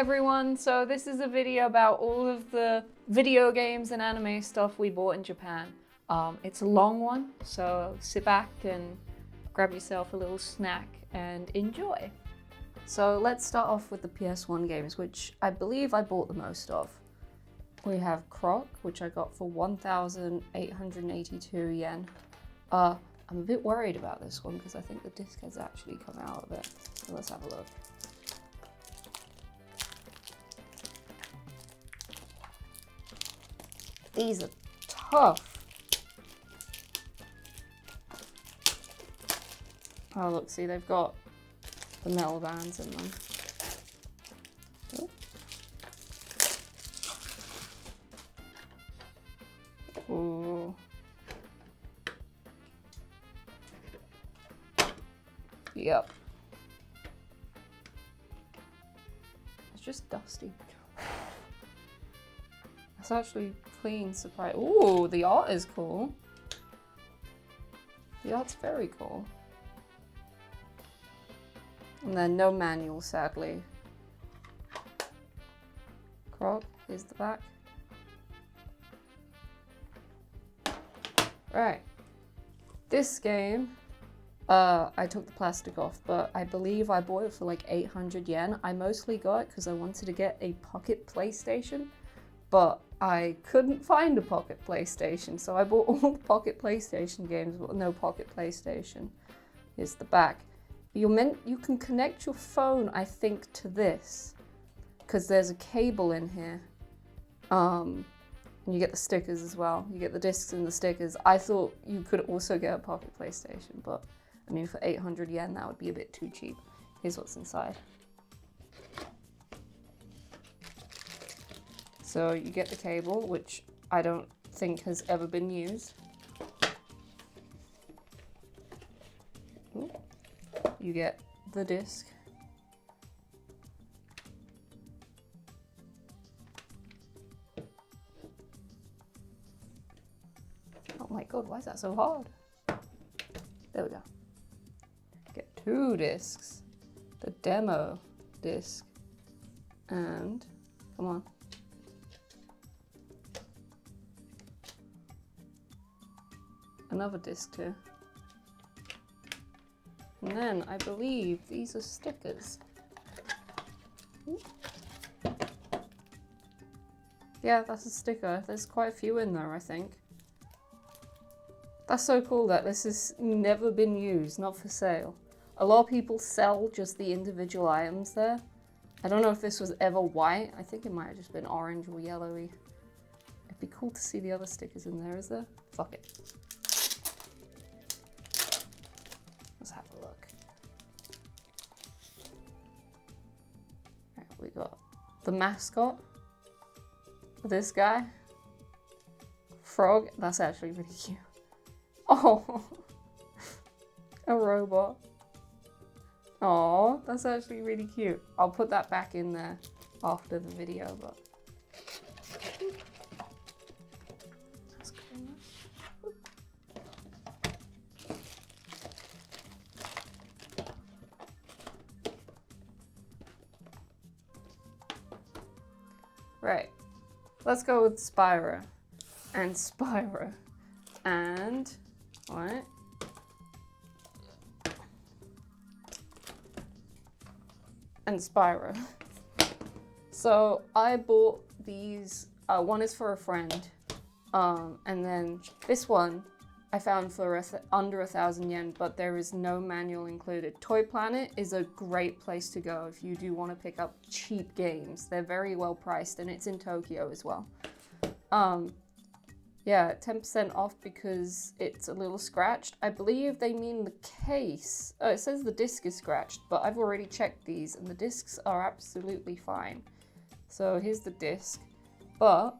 everyone, so this is a video about all of the video games and anime stuff we bought in Japan. It's a long one, so sit back and grab yourself a little snack and enjoy. So let's start off with the PS1 games, which I believe I bought the most of. We have Croc, which I got for 1,882 yen. I'm a bit worried about this one because I think the disc has actually come out of it. So let's have a look. These are tough. Oh look, see, they've got the metal bands in them. Oh. Ooh. Yep. It's just dusty. It's actually clean, surprise. Ooh, the art is cool. The art's very cool. And then no manual, sadly. Croc, here's the back. Right. This game, I took the plastic off, but I believe I bought it for like 800 yen. I mostly got it because I wanted to get a pocket PlayStation, but I couldn't find a pocket PlayStation, so I bought all the pocket PlayStation games, but no pocket PlayStation. Here's the back. You can connect your phone, I think, to this, because there's a cable in here. And you get the stickers as well. You get the discs and the stickers. I thought you could also get a pocket PlayStation, but I mean, for 800 yen, that would be a bit too cheap. Here's what's inside. So you get the cable, which I don't think has ever been used. Ooh. You get the disc. Oh my god, why is that so hard? There we go. Get 2 discs. The demo disc. And, come on. Another disc too. And then I believe these are stickers. Yeah, that's a sticker. There's quite a few in there, I think. That's so cool that this has never been used, not for sale. A lot of people sell just the individual items there. I don't know if this was ever white. I think it might have just been orange or yellowy. It'd be cool to see the other stickers in there, is there? Fuck it. Let's have a look. Right, we got the mascot. This guy. Frog. That's actually really cute. Oh, a robot. Oh, that's actually really cute. I'll put that back in there after the video, but that's cool. Right, let's go with Spyro and Spyro and what? And Spyro. So I bought these. One is for a friend, and then this one I found for under 1,000 yen, but there is no manual included. Toy Planet is a great place to go if you do want to pick up cheap games. They're very well priced, and it's in Tokyo as well. Yeah, 10% off because it's a little scratched. I believe they mean the case. Oh, it says the disc is scratched, but I've already checked these and the discs are absolutely fine. So here's the disc, but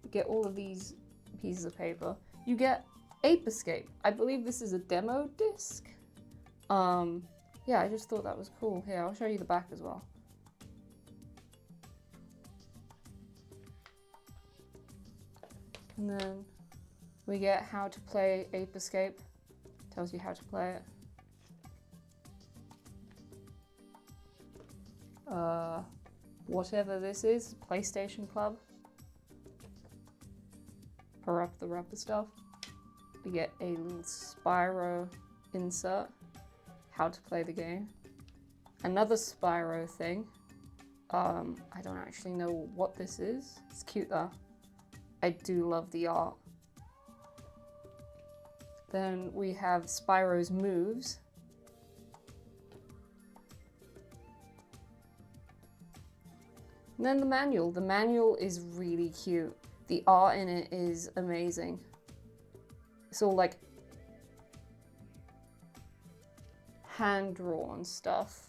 you get all of these pieces of paper. You get Ape Escape. I believe this is a demo disc. Yeah, I just thought that was cool. Here, I'll show you the back as well. And then we get how to play Ape Escape. Tells you how to play it. whatever this is, PlayStation Club. Power up the rubber stuff. We get a little Spyro insert. How to play the game. Another Spyro thing. I don't actually know what this is. It's cute though. I do love the art. Then we have Spyro's moves. And then the manual. The manual is really cute. The art in it is amazing. It's all like hand-drawn stuff.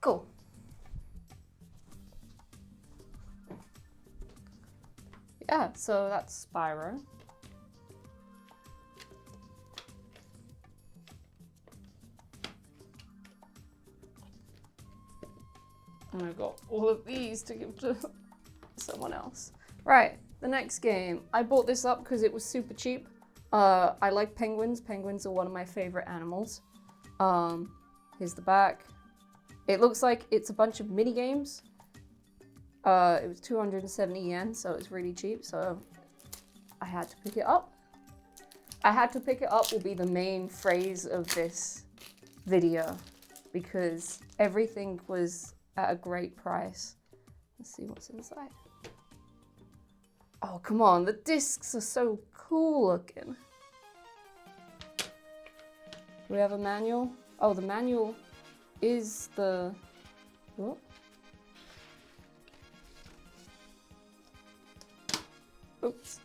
Cool. Yeah, so that's Spyro. And I've got all of these to give to someone else. Right, the next game. I bought this up because it was super cheap. I like penguins. Penguins are one of my favorite animals. Here's the back. It looks like it's a bunch of mini games. It was 270 yen, so it's really cheap, so I had to pick it up. I had to pick it up will be the main phrase of this video because everything was at a great price. Let's see what's inside. Oh, come on, the discs are so cool looking. Do we have a manual? Oh, the manual is the... Oh. Oops.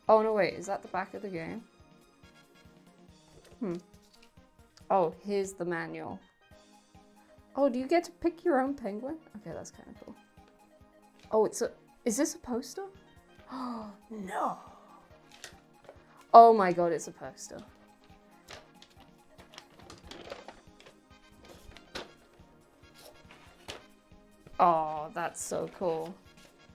Oh, no, wait. Is that the back of the game? Oh, here's the manual. Oh, do you get to pick your own penguin? Okay, that's kind of cool. Oh, it's a... Is this a poster? Oh, no. Oh my god, it's a poster. Oh, that's so cool.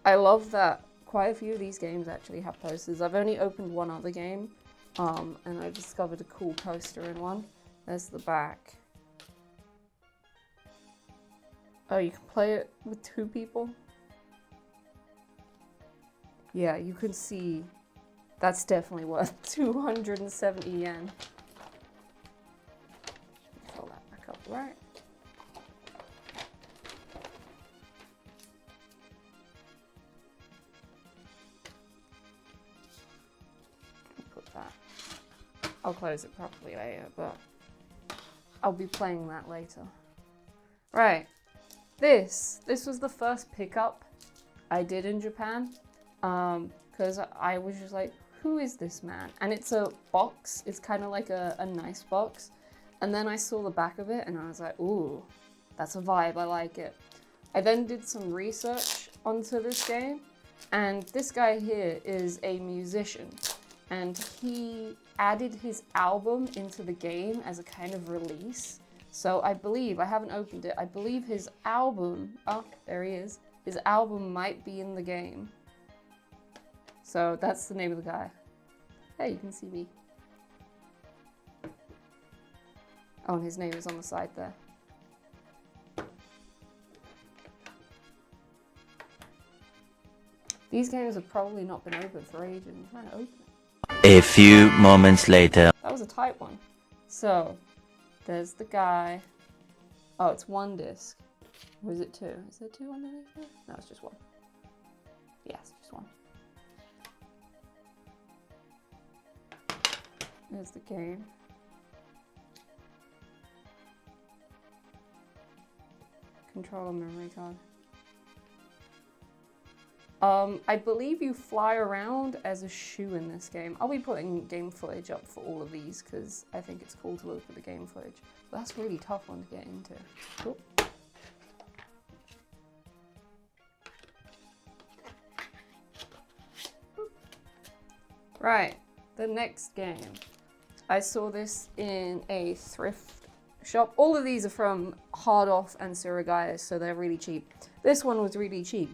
I love that quite a few of these games actually have posters. I've only opened one other game, and I discovered a cool poster in one. There's the back. Oh, you can play it with 2 people? Yeah, you can see that's definitely worth 270 yen. Fill that back up, right? I'll close it properly later, but I'll be playing that later. Right, this was the first pickup I did in Japan, because I was just like, who is this man? And it's a box, it's kind of like a nice box. And then I saw the back of it and I was like, ooh, that's a vibe, I like it. I then did some research onto this game, and this guy here is a musician. And he added his album into the game as a kind of release. So I believe, I haven't opened it, I believe his album, oh, there he is. His album might be in the game. So that's the name of the guy. Hey, you can see me. Oh, and his name is on the side there. These games have probably not been open for ages. I'm trying to open it. A few moments later. That was a tight one. So, there's the guy. Oh, it's 1 disc. Or is it 2? Is there 2 underneath there? No, it's just 1. Yes, just 1. There's the game. Controller memory card. I believe you fly around as a shoe in this game. I'll be putting game footage up for all of these because I think it's cool to look at the game footage. But that's a really tough one to get into. Cool. Right, the next game. I saw this in a thrift shop. All of these are from Hard Off and Surugaya, so they're really cheap. This one was really cheap.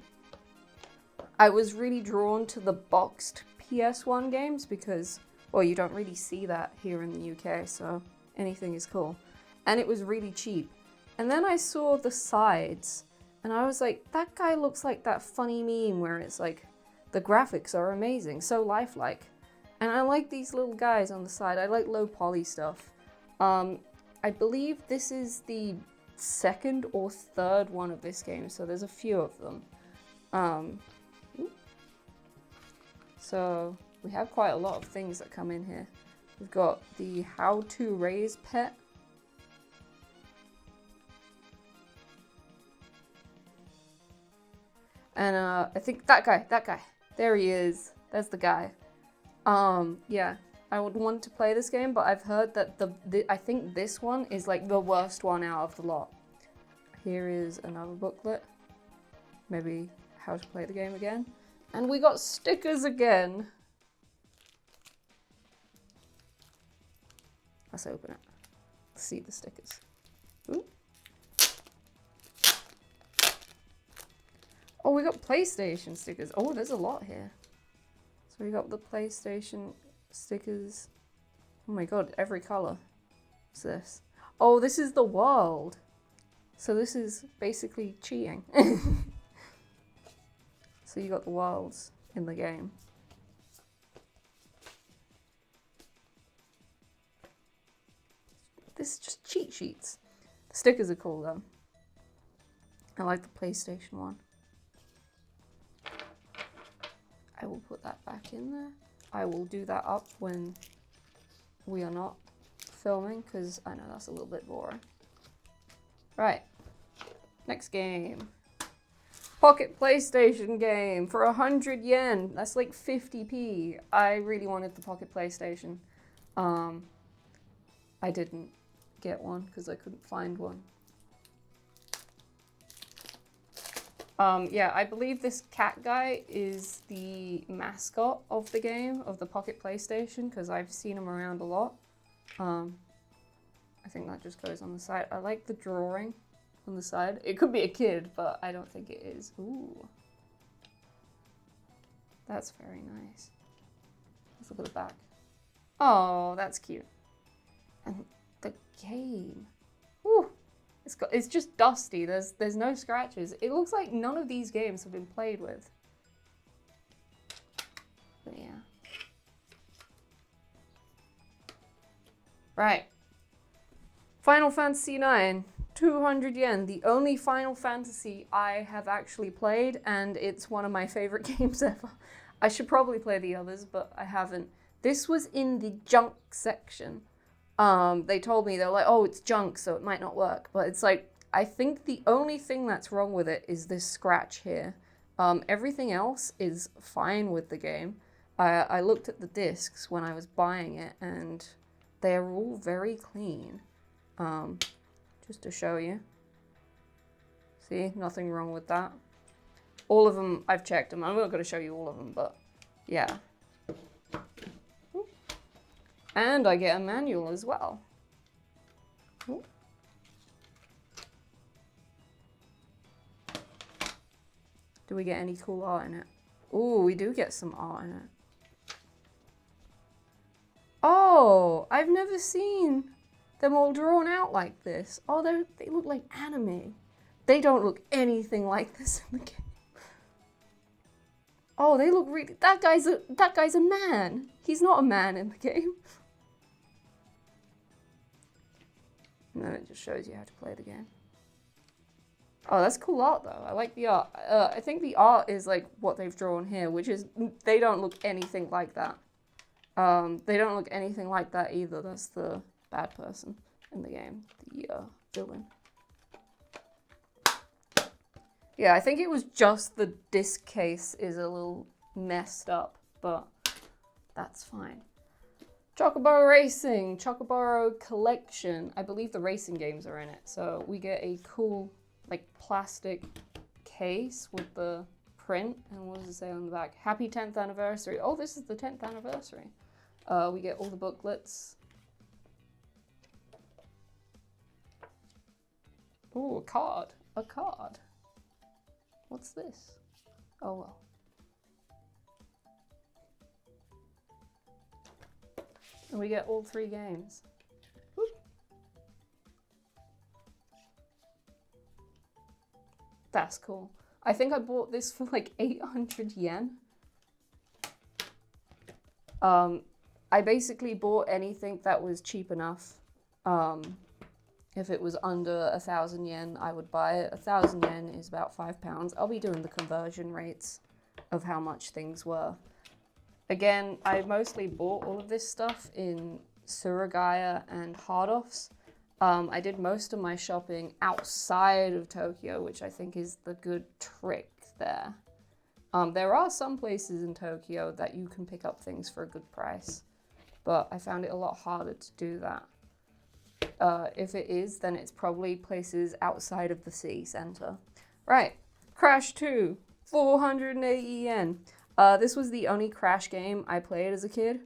I was really drawn to the boxed PS1 games because, well, you don't really see that here in the UK, so anything is cool. And it was really cheap. And then I saw the sides, and I was like, that guy looks like that funny meme where it's like, the graphics are amazing, so lifelike. And I like these little guys on the side. I like low poly stuff. I believe this is the second or third one of this game, so there's a few of them. So we have quite a lot of things that come in here. We've got the How to Raise Pet. And I think that guy, there he is. There's the guy. Yeah, I would want to play this game, but I've heard that I think this one is like the worst one out of the lot. Here is another booklet. Maybe how to play the game again. And we got stickers again. Let's open it. Let's see the stickers. Ooh. Oh, we got PlayStation stickers. Oh, there's a lot here. So we got the PlayStation stickers. Oh my god, every color. What's this? Oh, this is the world. So this is basically cheating. So you got the worlds in the game. This is just cheat sheets. The stickers are cool though. I like the PlayStation one. I will put that back in there. I will do that up when we are not filming, because I know that's a little bit boring. Right, next game. Pocket PlayStation game for 100 yen. That's like 50p. I really wanted the Pocket PlayStation. I didn't get one because I couldn't find one. Yeah, I believe this cat guy is the mascot of the game, of the Pocket PlayStation, because I've seen him around a lot. I think that just goes on the side. I like the drawing on the side. It could be a kid, but I don't think it is. Ooh. That's very nice. Let's look at the back. Oh, that's cute. And the game. Ooh. It's just dusty. There's no scratches. It looks like none of these games have been played with. But yeah. Right. Final Fantasy IX, 200 yen. The only Final Fantasy I have actually played, and it's one of my favorite games ever. I should probably play the others, but I haven't. This was in the junk section. They told me, they're like, oh, it's junk, so it might not work. But it's like, I think the only thing that's wrong with it is this scratch here. Everything else is fine with the game. I looked at the discs when I was buying it, and they're all very clean. Just to show you. See, nothing wrong with that. All of them, I've checked them. I'm not going to show you all of them, but yeah. And I get a manual as well. Ooh. Do we get any cool art in it? Ooh, we do get some art in it. Oh, I've never seen them all drawn out like this. Oh, they look like anime. They don't look anything like this in the game. Oh, they look really... That guy's a man. He's not a man in the game. And then it just shows you how to play the game. Oh, that's cool art though. I like the art. I think the art is like what they've drawn here, which is, they don't look anything like that. They don't look anything like that either. That's the bad person in the game, the villain. Yeah, I think it was just the disc case is a little messed up, but that's fine. Chocobo Racing, Chocobo Collection. I believe the racing games are in it. So we get a cool, like, plastic case with the print. And what does it say on the back? Happy 10th anniversary. Oh, this is the 10th anniversary. We get all the booklets. Ooh, a card. A card. What's this? Oh well. And we get all 3 games. Whoop. That's cool. I think I bought this for like 800 yen. I basically bought anything that was cheap enough. If it was under 1,000 yen, I would buy it. 1,000 yen is about £5. I'll be doing the conversion rates of how much things were. Again, I mostly bought all of this stuff in Surugaya and Hard-Offs. I did most of my shopping outside of Tokyo, which I think is the good trick there. There are some places in Tokyo that you can pick up things for a good price, but I found it a lot harder to do that. If it is, then it's probably places outside of the city center. Right, Crash 2, 480 yen. This was the only Crash game I played as a kid.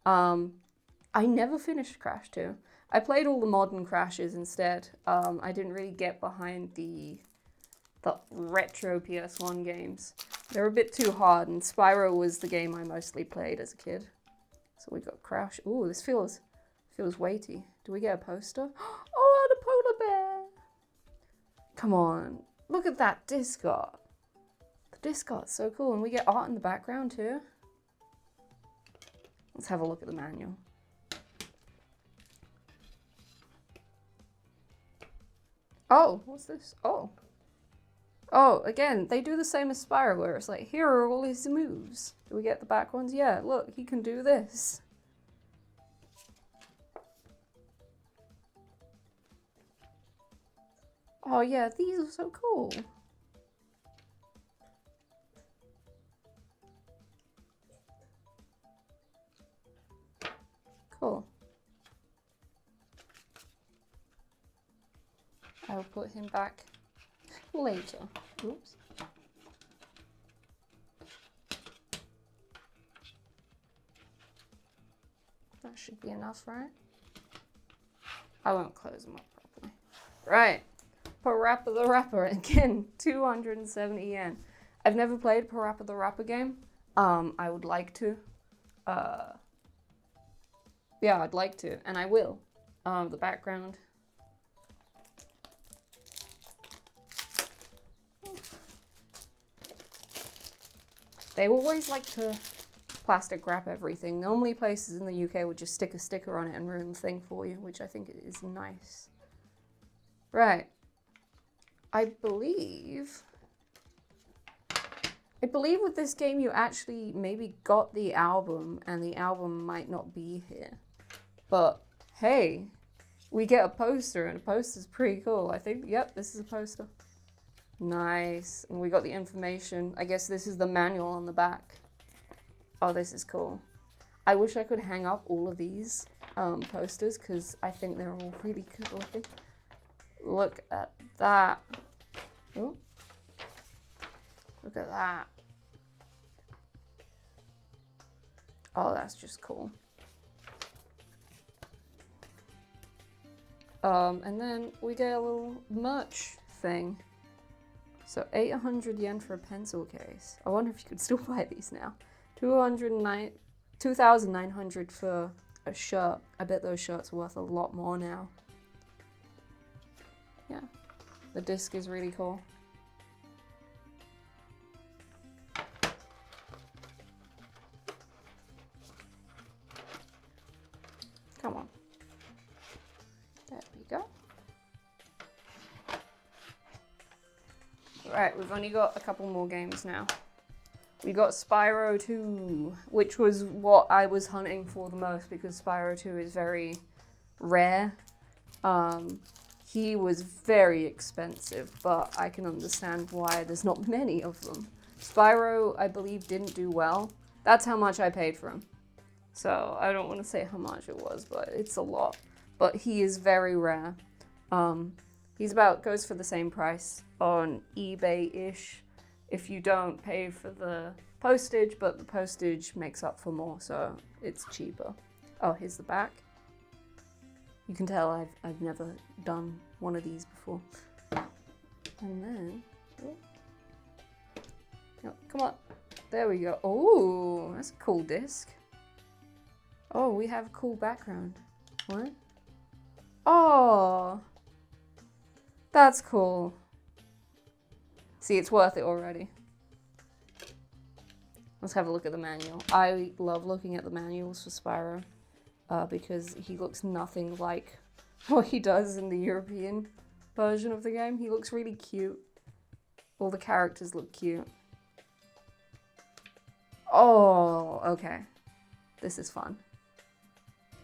I never finished Crash 2. I played all the modern Crashes instead. I didn't really get behind the retro PS1 games. They're a bit too hard, and Spyro was the game I mostly played as a kid. So we got Crash. Ooh, this feels weighty. Do we get a poster? Oh, the polar bear! Come on, look at that disc art. The disc art's so cool, and we get art in the background too. Let's have a look at the manual. Oh, what's this? Oh, again, they do the same as Spyro, where it's like, here are all his moves. Do we get the back ones? Yeah, look, he can do this. Oh yeah, these are so cool. Cool. I will put him back later. Oops. That should be enough, right? I won't close them up properly. Right. Parappa the Rapper, again, 270 yen. I've never played Parappa the Rapper game. I would like to. Yeah, I'd like to, and I will. The background. They always like to plastic wrap everything. Normally places in the UK would just stick a sticker on it and ruin the thing for you, which I think is nice. Right. I believe with this game you actually maybe got the album, and the album might not be here. But hey, we get a poster, and a poster's pretty cool. I think, yep, this is a poster. Nice. And we got the information. I guess this is the manual on the back. Oh, this is cool. I wish I could hang up all of these posters, because I think they're all really cool. Look at that. Oh. Look at that. Oh, that's just cool. And then we get a little merch thing. So 800 yen for a pencil case. I wonder if you could still buy these now. 2,900 for a shirt. I bet those shirts are worth a lot more now. Yeah, the disc is really cool. Come on. There we go. Right, we've only got a couple more games now. We got Spyro 2, which was what I was hunting for the most, because Spyro 2 is very rare. He was very expensive, but I can understand why there's not many of them. Spyro, I believe, didn't do well. That's how much I paid for him. So I don't want to say how much it was, but it's a lot. But he is very rare. He's goes for the same price on eBay-ish. if you don't pay for the postage, but the postage makes up for more, so it's cheaper. Oh, here's the back. You can tell I've never done one of these before. And then, oh, come on, there we go. Oh, that's a cool disc. Oh, we have a cool background. What? Oh, that's cool. See, it's worth it already. Let's have a look at the manual. I love looking at the manuals for Spyro because he looks nothing like what he does in the European version of the game. He looks really cute. All the characters look cute. Oh, okay. This is fun.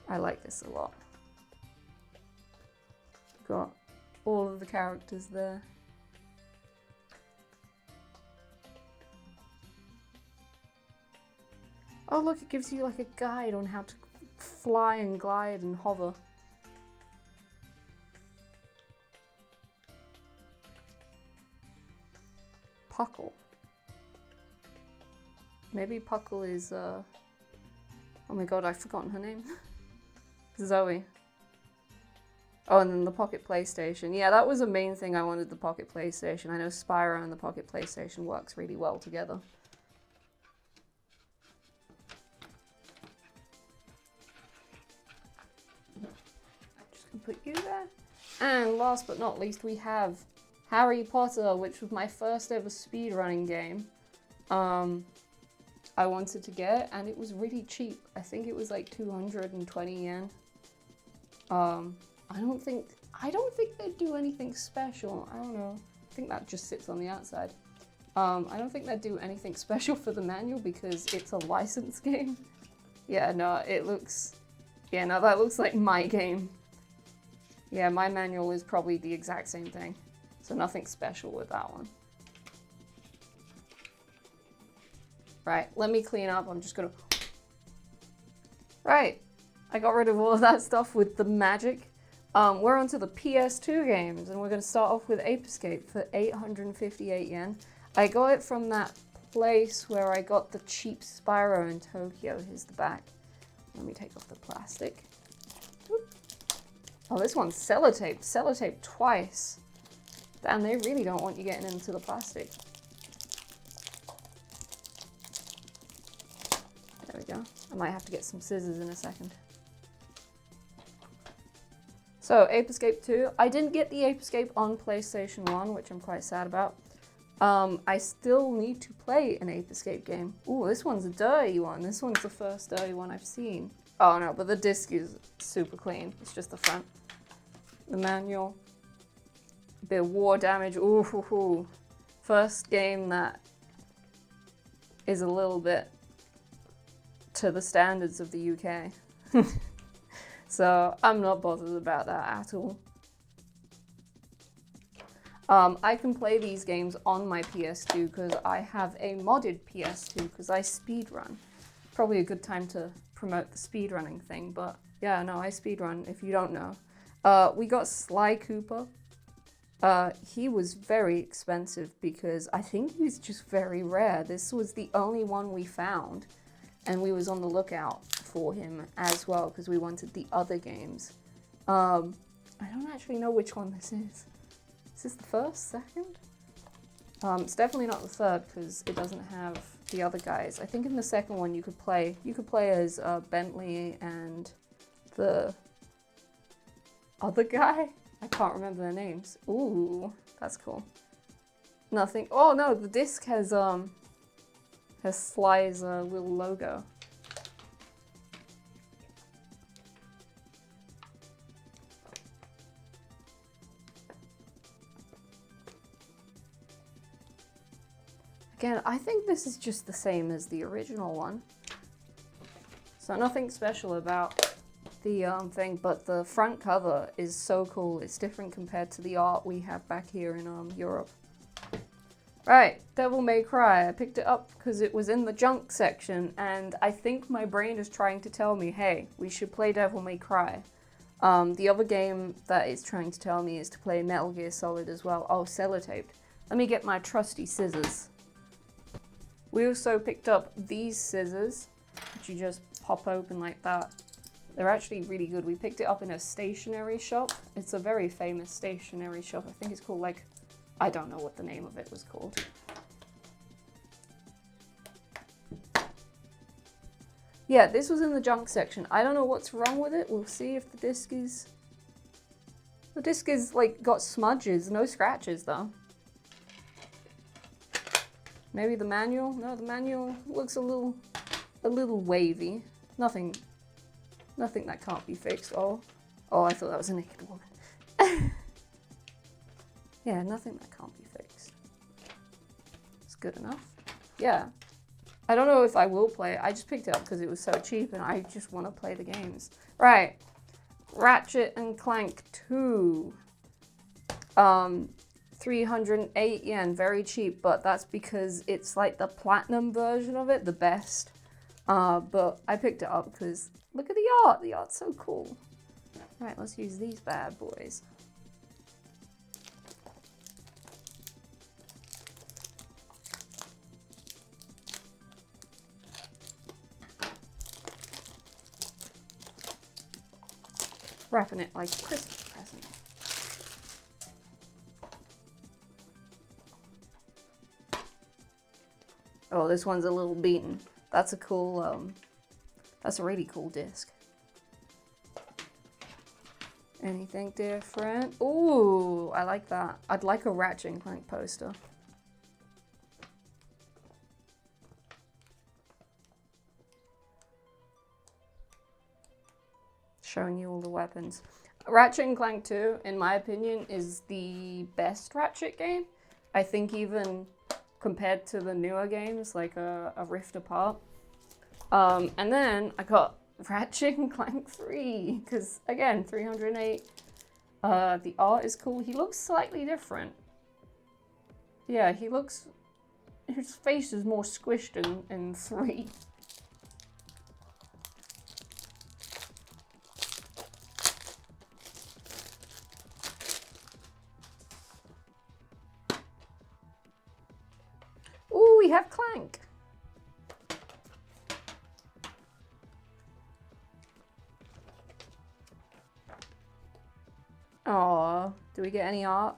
I like this a lot. Got all of the characters there. Oh look, it gives you like a guide on how to fly and glide and hover. Puckle. Maybe Puckle is, oh my god, I've forgotten her name. Zoe. Oh, and then the Pocket PlayStation. Yeah, that was the main thing I wanted, the Pocket PlayStation. I know Spyro and the Pocket PlayStation works really well together. Just gonna put you there. And last but not least, we have Harry Potter, which was my first ever speedrunning game. I wanted to get, and it was really cheap. I think it was like 220 yen. I don't think they do anything special. I don't know. I think that just sits on the outside. I don't think they do anything special for the manual because it's a licensed game. Yeah, no, it looks... Yeah, no, that looks like my game. Yeah, my manual is probably the exact same thing. So nothing special with that one. Right, let me clean up. I'm just gonna... Right, I got rid of all of that stuff with the magic. We're onto the PS2 games, and we're gonna start off with Ape Escape for 858 yen. I got it from that place where I got the cheap Spyro in Tokyo. Here's the back. Let me take off the plastic. Whoop. Oh, this one's sellotaped. Sellotaped twice. Damn, they really don't want you getting into the plastic. There we go. I might have to get some scissors in a second. So, Ape Escape 2. I didn't get the Ape Escape on PlayStation 1, which I'm quite sad about. I still need to play an Ape Escape game. Ooh, this one's a dirty one. This one's the first dirty one I've seen. Oh no, but the disc is super clean. It's just the front. The manual. A bit of war damage. Ooh, hoo, hoo. First game that is a little bit to the standards of the UK. So I'm not bothered about that at all. I can play these games on my PS2 because I have a modded PS2 because I speedrun. Probably a good time to promote the speedrunning thing, but yeah, no, I speedrun if you don't know. We got Sly Cooper. He was very expensive because I think he was just very rare. This was the only one we found, and we was on the lookout for him as well because we wanted the other games. I don't actually know which one this is. Is this the first, second? It's definitely not the third because it doesn't have the other guys. I think in the second one you could play as Bentley and the other guy. I can't remember their names. Ooh, that's cool. Nothing. Oh no, the disc has Sly's little logo. Again, I think this is just the same as the original one. So nothing special about the thing, but the front cover is so cool. It's different compared to the art we have back here in Europe. Right, Devil May Cry. I picked it up because it was in the junk section, and I think my brain is trying to tell me, hey, we should play Devil May Cry. The other game that it's trying to tell me is to play Metal Gear Solid as well. Oh, sellotaped. Let me get my trusty scissors. We also picked up these scissors, which you just pop open like that. They're actually really good. We picked it up in a stationery shop. It's a very famous stationery shop. I think it's called like, I don't know what the name of it was called. Yeah, this was in the junk section. I don't know what's wrong with it. We'll see if the disc is... The disc is like got smudges, no scratches though. Maybe the manual? No, the manual looks a little wavy. Nothing that can't be fixed. Oh, I thought that was a naked woman. Yeah, nothing that can't be fixed. It's good enough. Yeah. I don't know if I will play it. I just picked it up because it was so cheap and I just want to play the games. Right. Ratchet and Clank 2. 308 yen, very cheap, but that's because it's like the platinum version of it, the best. But I picked it up because look at the art. The art's so cool. Right, let's use these bad boys. Wrapping it like a Christmas present. Oh, this one's a little beaten. That's a cool, that's a really cool disc. Anything different? Ooh, I like that. I'd like a Ratchet and Clank poster. Showing you all the weapons. Ratchet and Clank 2, in my opinion, is the best Ratchet game. I think even compared to the newer games, like a Rift Apart. And then I got Ratchet and Clank 3, because again, 308. The art is cool. He looks slightly different. Yeah, his face is more squished in 3. Ooh, we have Clank. Aw, do we get any art?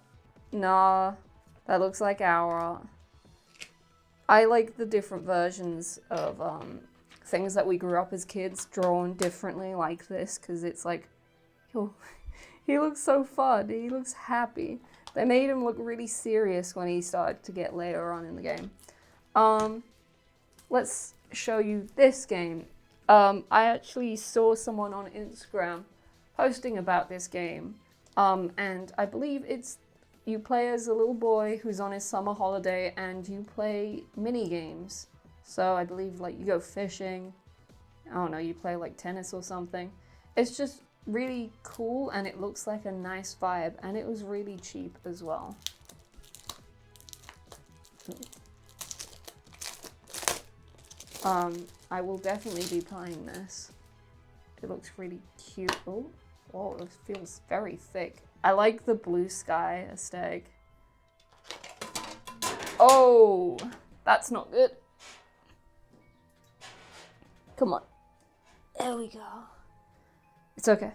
Nah, that looks like our art. I like the different versions of things that we grew up as kids drawn differently like this, because it's like, oh, he looks so fun, he looks happy. They made him look really serious when he started to get later on in the game. Let's show you this game. I actually saw someone on Instagram posting about this game. And I believe you play as a little boy who's on his summer holiday and you play mini games. So I believe like you go fishing, I don't know, you play like tennis or something. It's just really cool and it looks like a nice vibe and it was really cheap as well. I will definitely be playing this. It looks really cute. Oh, it feels very thick. I like the blue sky aesthetic. Oh, that's not good. Come on. There we go. It's okay.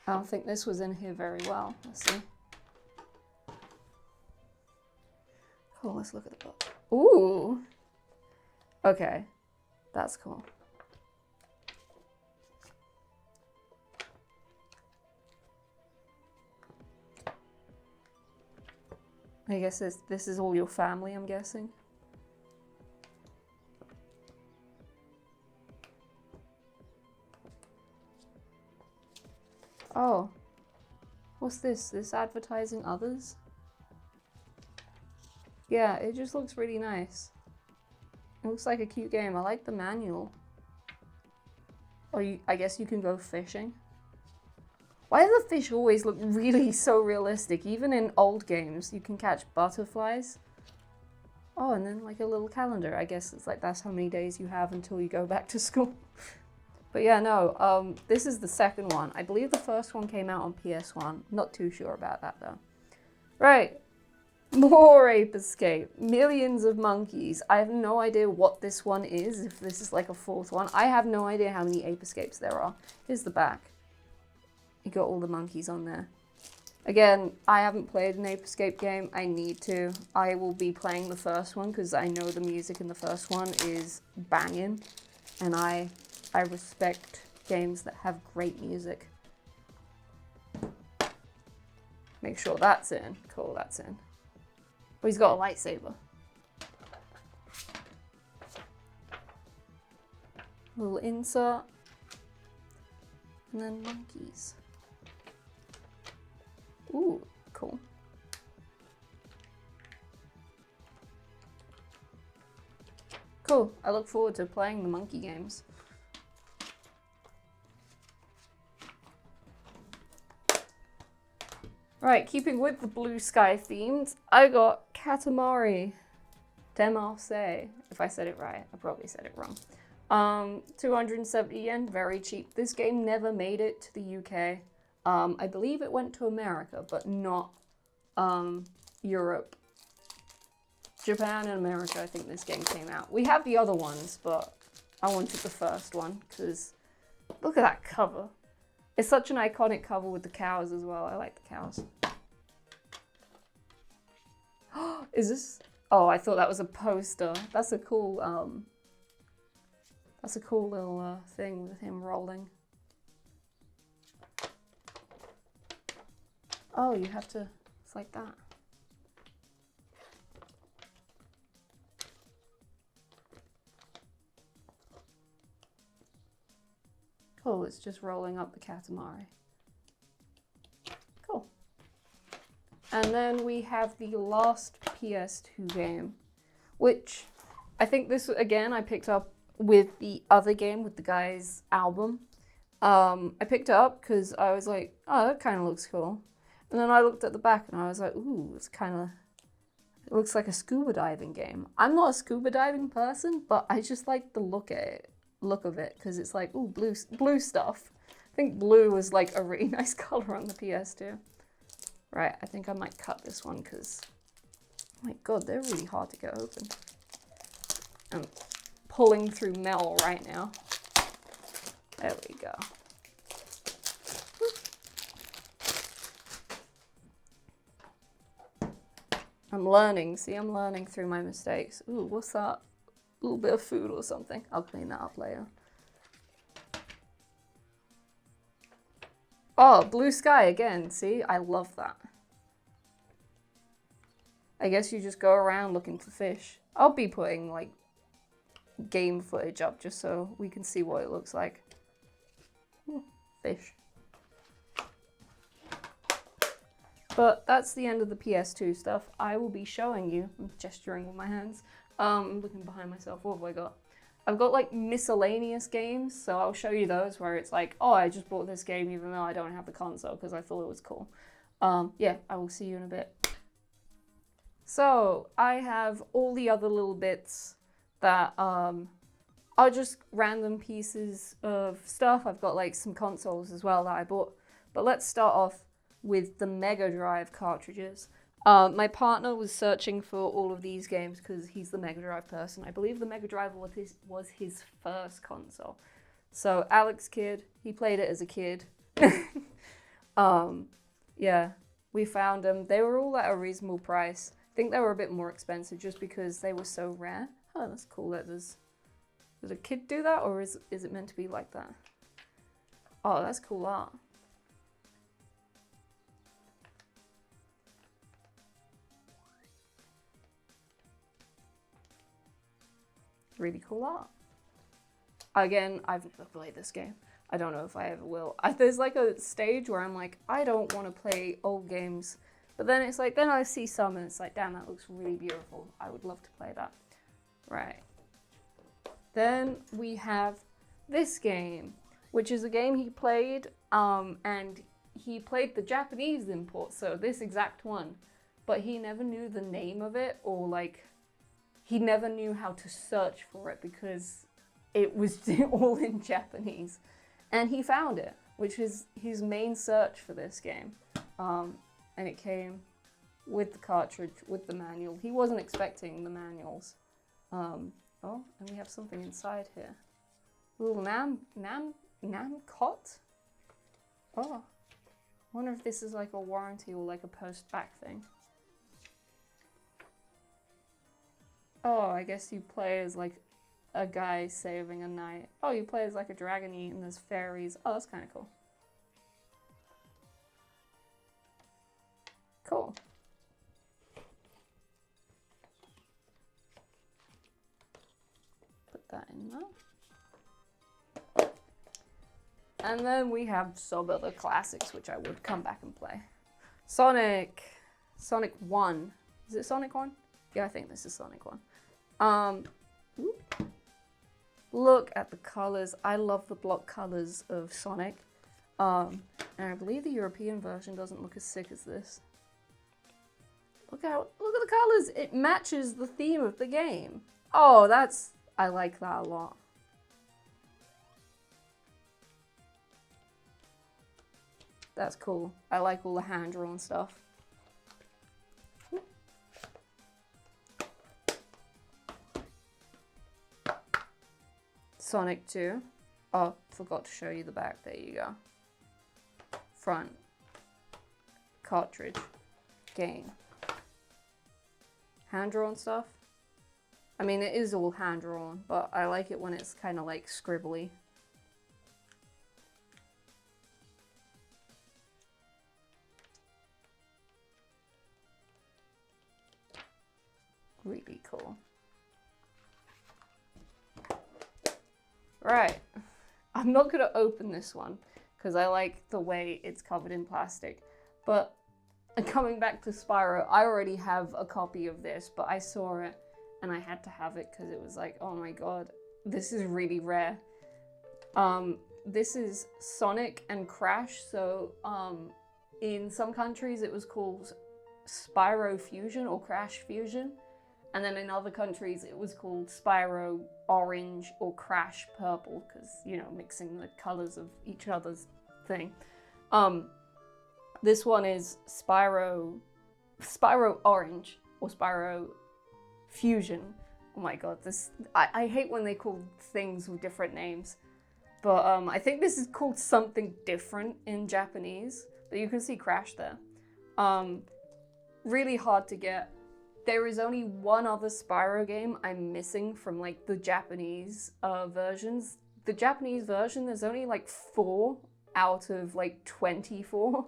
I don't think this was in here very well. Let's see. Cool, let's look at the book. Ooh. Okay, that's cool. I guess this is all your family, I'm guessing. Oh, what's this? This advertising others? Yeah, it just looks really nice. It looks like a cute game. I like the manual. Oh, I guess you can go fishing. Why do the fish always look really so realistic? Even in old games, you can catch butterflies. Oh, and then like a little calendar. I guess it's like that's how many days you have until you go back to school. But yeah, no, this is the second one. I believe the first one came out on PS1. Not too sure about that though. Right. More Ape Escape. Millions of monkeys. I have no idea what this one is, if this is like a fourth one. I have no idea how many Ape Escapes there are. Here's the back. You got all the monkeys on there. Again, I haven't played an Ape Escape game. I need to. I will be playing the first one because I know the music in the first one is banging. And I respect games that have great music. Make sure that's in. Cool, that's in. Oh, he's got a lightsaber. Little insert. And then monkeys. Ooh, cool. Cool. I look forward to playing the monkey games. Right, keeping with the blue sky themes, I got Katamari Damacy. If I said it right, I probably said it wrong. 270 yen, very cheap. This game never made it to the UK. I believe it went to America, but not Europe. Japan and America, I think this game came out. We have the other ones, but I wanted the first one because look at that cover. It's such an iconic cover with the cows as well. I like the cows. Is this? Oh, I thought that was a poster. That's a cool little thing with him rolling. Oh, you have to, it's like that. Cool, it's just rolling up the Katamari. Cool. And then we have the last PS2 game, which I think this, again, I picked up with the other game, with the guy's album. I picked it up because I was like, oh, that kind of looks cool. And then I looked at the back and I was like, ooh, it looks like a scuba diving game. I'm not a scuba diving person, but I just like the look of it, because it's like, ooh, blue stuff. I think blue was like a really nice color on the PS2. Right, I think I might cut this one because, oh my god, they're really hard to get open. I'm pulling through metal right now. There we go. I'm learning. See, I'm learning through my mistakes. Ooh, what's that? A little bit of food or something. I'll clean that up later. Oh, blue sky again. See, I love that. I guess you just go around looking for fish. I'll be putting like game footage up just so we can see what it looks like. Ooh, fish. But that's the end of the PS2 stuff. I will be showing you. I'm gesturing with my hands. I'm looking behind myself. What have I got? I've got like miscellaneous games, so I'll show you those where it's like, oh, I just bought this game even though I don't have the console because I thought it was cool. Yeah, I will see you in a bit. So I have all the other little bits that are just random pieces of stuff. I've got like some consoles as well that I bought. But let's start off with the Mega Drive cartridges. My partner was searching for all of these games because he's the Mega Drive person. I believe the Mega Drive was his first console. So Alex Kidd, he played it as a kid. Yeah, we found them. They were all at a reasonable price. I think they were a bit more expensive just because they were so rare. Oh, that's cool. Did a kid do that, or is it meant to be like that? Oh, that's cool art. Really cool art. Again, I've never played this game. I don't know if I ever will. There's like a stage where I'm like, I don't want to play old games. But then it's like, then I see some and it's like, damn, that looks really beautiful. I would love to play that. Right. Then we have this game, which is a game he played, and he played the Japanese import, so this exact one. But he never knew the name of it, or like, he never knew how to search for it because it was all in Japanese. And he found it, which is his main search for this game. And it came with the cartridge, with the manual. He wasn't expecting the manuals. Oh, and we have something inside here. A little Nam cot? Oh, wonder if this is like a warranty or like a post-back thing. Oh, I guess you play as like a guy saving a knight. Oh, you play as like a dragony and there's fairies. Oh, that's kind of cool. Cool. Put that in there. And then we have some other classics which I would come back and play. Sonic 1. Is it Sonic 1? Yeah, I think this is Sonic 1. Look at the colors. I love the block colors of Sonic. And I believe the European version doesn't look as sick as this. Look at the colors. It matches the theme of the game. Oh, I like that a lot. That's cool. I like all the hand-drawn stuff. Sonic 2. Oh, forgot to show you the back. There you go. Front. Cartridge. Game. Hand-drawn stuff. I mean, it is all hand-drawn, but I like it when it's kind of like scribbly. Really cool. Right, I'm not gonna open this one because I like the way it's covered in plastic, but coming back to Spyro, I already have a copy of this, but I saw it and I had to have it because it was like, oh my god, this is really rare. This is Sonic and Crash, so in some countries it was called Spyro Fusion or Crash Fusion. And then in other countries, it was called Spyro Orange or Crash Purple, because, you know, mixing the colors of each other's thing. This one is Spyro Orange or Spyro Fusion. Oh my god, I hate when they call things with different names. But I think this is called something different in Japanese, but you can see Crash there. Really hard to get. There is only one other Spyro game I'm missing from like the Japanese versions. The Japanese version, there's only like 4 out of like 24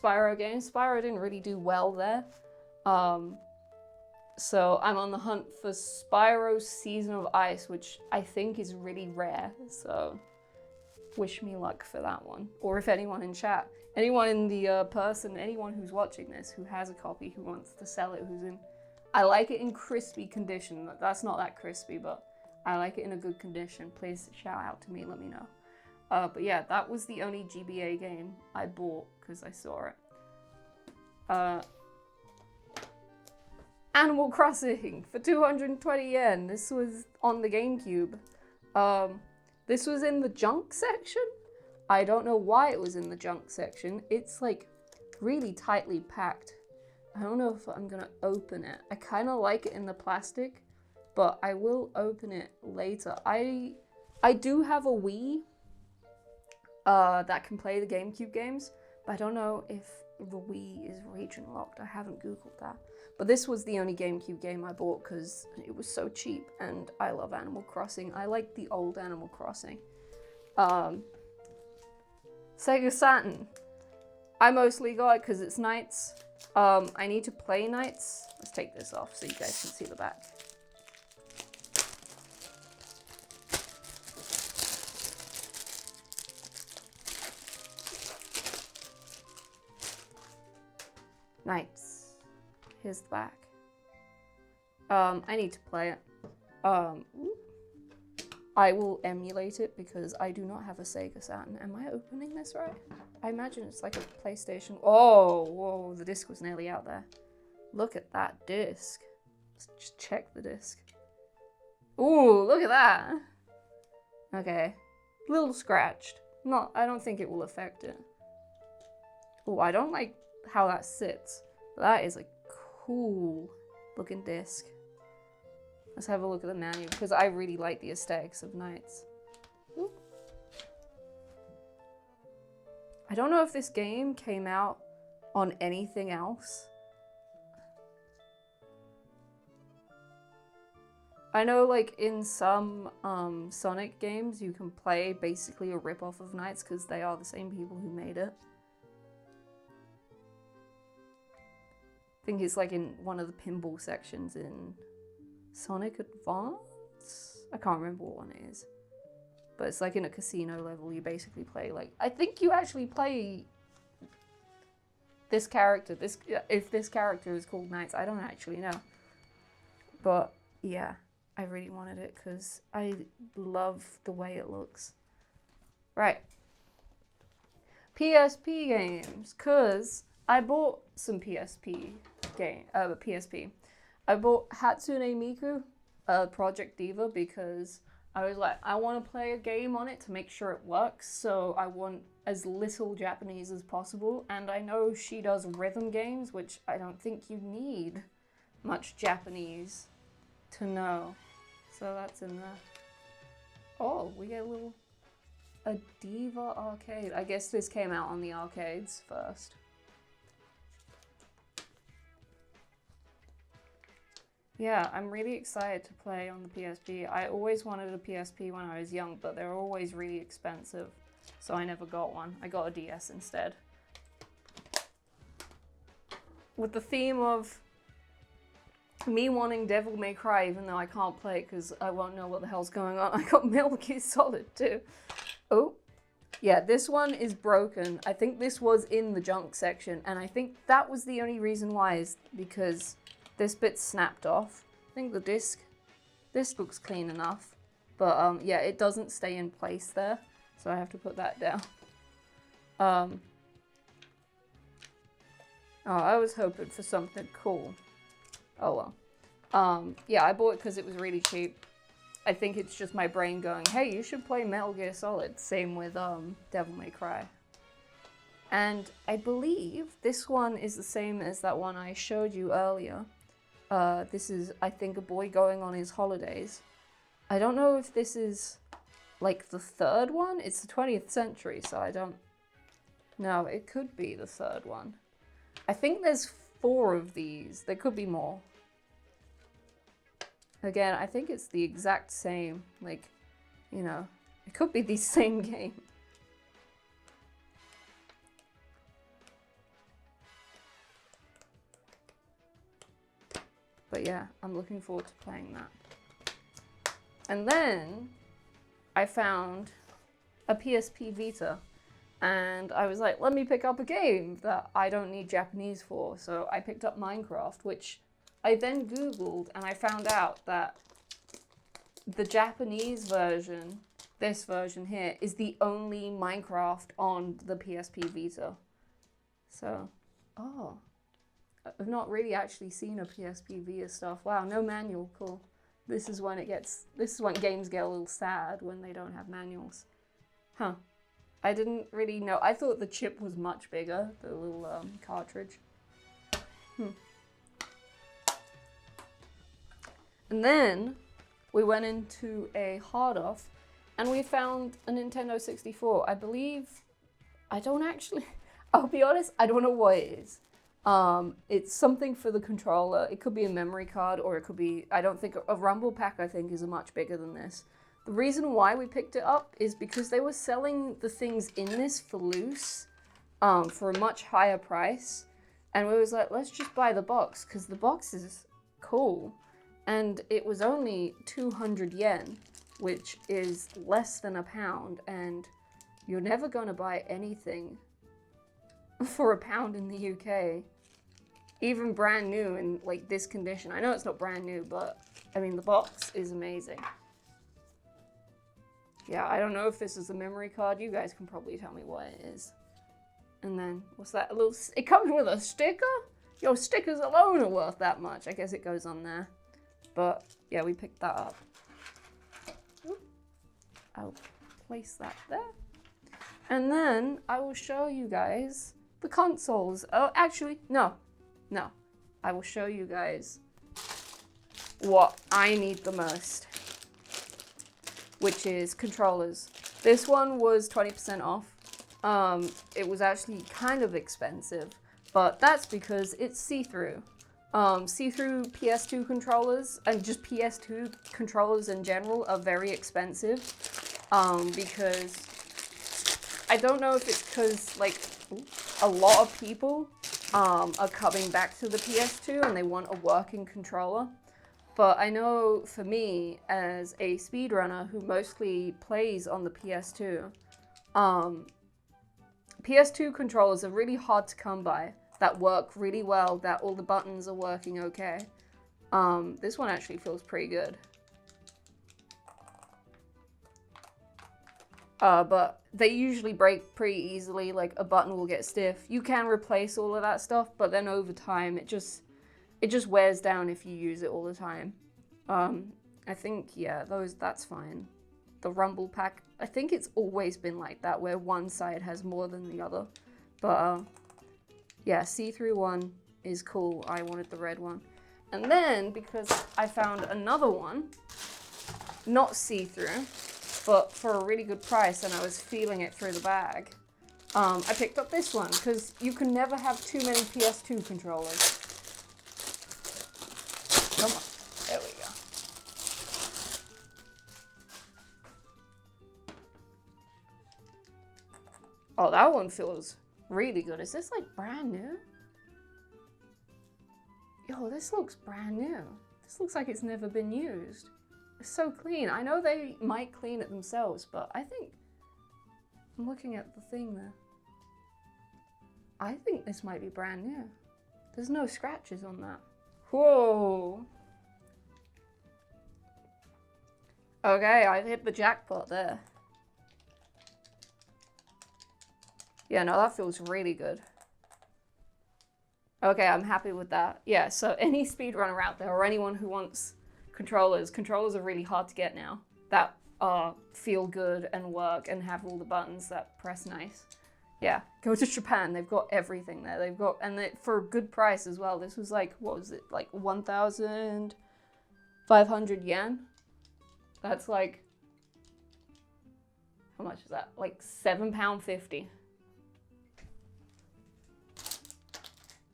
Spyro games. Spyro didn't really do well there. So I'm on the hunt for Spyro Season of Ice, which I think is really rare. So wish me luck for that one. Or if anyone in chat, anyone in the anyone who's watching this who has a copy, who wants to sell it, who's in... I like it in crispy condition. That's not that crispy, but I like it in a good condition. Please shout out to me, let me know. But yeah, that was the only GBA game I bought because I saw it. Animal Crossing for 220 yen. This was on the GameCube. This was in the junk section. I don't know why it was in the junk section. It's like really tightly packed. I don't know if I'm gonna open it. I kind of like it in the plastic, but I will open it later. I do have a Wii that can play the GameCube games, but I don't know if the Wii is region locked. I haven't Googled that. But this was the only GameCube game I bought because it was so cheap, and I love Animal Crossing. I like the old Animal Crossing. Sega Saturn. I mostly got it because it's Knights. I need to play Knights. Let's take this off so you guys can see the back. Knights. Here's the back. I need to play it. I will emulate it because I do not have a Sega Saturn. Am I opening this right? I imagine it's like a PlayStation. Oh, whoa, the disc was nearly out there. Look at that disc. Let's just check the disc. Ooh, look at that. Okay, a little scratched. I don't think it will affect it. Oh, I don't like how that sits. That is a cool looking disc. Let's have a look at the manual because I really like the aesthetics of Knights. Ooh. I don't know if this game came out on anything else. I know like in some Sonic games you can play basically a rip-off of Knights because they are the same people who made it. I think it's like in one of the pinball sections in Sonic Advance? I can't remember what one it is. But it's like in a casino level, you basically play like... I think you actually play this character. If this character is called Knights, I don't actually know. But yeah, I really wanted it because I love the way it looks. Right. PSP games, because I bought some PSP. I bought Hatsune Miku, Project Diva, because I was like, I want to play a game on it to make sure it works, so I want as little Japanese as possible, and I know she does rhythm games, which I don't think you need much Japanese to know, so that's in there. Oh, we get a Diva arcade. I guess this came out on the arcades first. Yeah, I'm really excited to play on the PSP. I always wanted a PSP when I was young, but they're always really expensive, so I never got one. I got a DS instead. With the theme of me wanting Devil May Cry, even though I can't play it because I won't know what the hell's going on, I got Metal Gear Solid too. Oh, yeah, this one is broken. I think this was in the junk section, and I think that was the only reason why, is because this bit snapped off. I think the disc looks clean enough, but yeah, it doesn't stay in place there, so I have to put that down. Oh, I was hoping for something cool. Oh well. Yeah, I bought it because it was really cheap. I think it's just my brain going, hey, you should play Metal Gear Solid. Same with Devil May Cry. And I believe this one is the same as that one I showed you earlier. This is, I think, a boy going on his holidays. I don't know if this is, like, the third one. It's the 20th century, so I don't... No, it could be the third one. I think there's 4 of these. There could be more. Again, I think it's the exact same, like, you know, it could be the same game. But yeah, I'm looking forward to playing that. And then I found a PSP Vita, and I was like, let me pick up a game that I don't need Japanese for. So I picked up Minecraft, which I then Googled, and I found out that the Japanese version, this version here, is the only Minecraft on the PSP Vita. So, oh. I've not really actually seen a PSP Vita stuff. Wow, no manual, cool. This is when games get a little sad, when they don't have manuals. Huh. I didn't really know. I thought the chip was much bigger, the little cartridge. And then we went into a hard off and we found a Nintendo 64. I believe, I'll be honest, I don't know what it is. It's something for the controller. It could be a memory card, or it could be, I don't think, a Rumble Pack, I think, is much bigger than this. The reason why we picked it up is because they were selling the things in this for loose, for a much higher price. And we was like, let's just buy the box, because the box is cool. And it was only 200 yen, which is less than £1, and you're never going to buy anything for £1 in the UK. Even brand new in like this condition. I know it's not brand new, but I mean the box is amazing. Yeah, I don't know if this is a memory card. You guys can probably tell me what it is. And then what's that? It comes with a sticker? Your stickers alone are worth that much. I guess it goes on there. But yeah, we picked that up. I'll place that there. And then I will show you guys the consoles. Oh, actually, no. I will show you guys what I need the most, which is controllers. This one was 20% off. It was actually kind of expensive, but that's because it's see-through. See-through PS2 controllers and just PS2 controllers in general are very expensive, because I don't know if it's because like a lot of people are coming back to the PS2 and they want a working controller. But I know for me, as a speedrunner who mostly plays on the PS2, PS2 controllers are really hard to come by, that work really well, that all the buttons are working okay. This one actually feels pretty good. But they usually break pretty easily, like a button will get stiff. You can replace all of that stuff, but then over time it just wears down if you use it all the time. I think, yeah, that's fine. The rumble pack, I think it's always been like that, where one side has more than the other. But, yeah, see-through one is cool. I wanted the red one. And then, because I found another one, not see-through, but for a really good price, and I was feeling it through the bag, I picked up this one, because you can never have too many PS2 controllers. Come on, there we go. Oh, that one feels really good. Is this like brand new? Yo, this looks brand new. This looks like it's never been used. It's so clean. I know they might clean it themselves, but I think, I'm looking at the thing there. I think this might be brand new. There's no scratches on that. Whoa. Okay, I've hit the jackpot there. Yeah, no, that feels really good. Okay, I'm happy with that. Yeah, so any speedrunner out there or anyone who wants controllers are really hard to get now. That feel good and work and have all the buttons that press nice. Yeah, go to Japan. They've got everything there. They've got, and for a good price as well. This was like, what was it? Like 1,500 yen? That's like, how much is that? Like £7.50.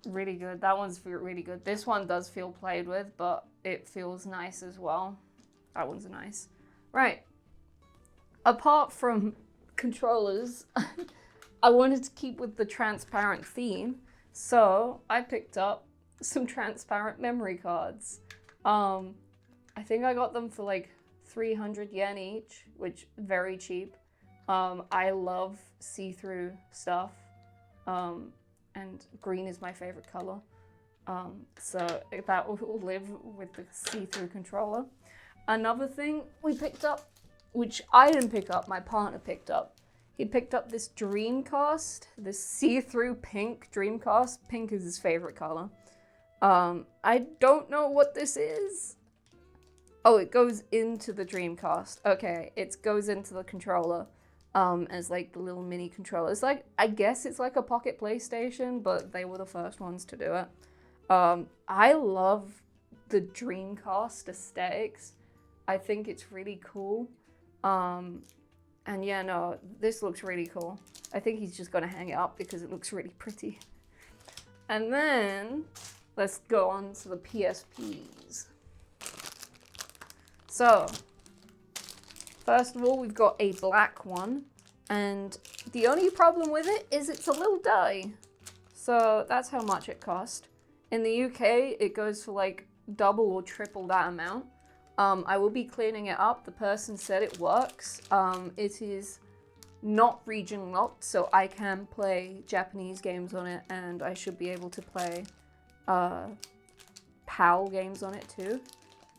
Really good. That one's really good. This one does feel played with, but it feels nice as well. That one's nice. Right. Apart from controllers, I wanted to keep with the transparent theme, so I picked up some transparent memory cards. I think I got them for like 300 yen each, which very cheap. I love see-through stuff. And green is my favorite color. So that will live with the see-through controller. Another thing we picked up, which I didn't pick up, my partner picked up. He picked up this Dreamcast, this see-through pink Dreamcast. Pink is his favorite color. I don't know what this is. Oh, it goes into the Dreamcast. Okay, it goes into the controller. As like the little mini controller. It's like, I guess it's like a pocket PlayStation, but they were the first ones to do it. I love the Dreamcast aesthetics. I think it's really cool. And yeah, no, this looks really cool. I think he's just gonna hang it up because it looks really pretty. And then, let's go on to the PSPs. So, first of all, we've got a black one, and the only problem with it is it's a little dirty. So that's how much it cost. In the UK, it goes for like double or triple that amount. I will be cleaning it up. The person said it works. It is not region locked, so I can play Japanese games on it, and I should be able to play PAL games on it too.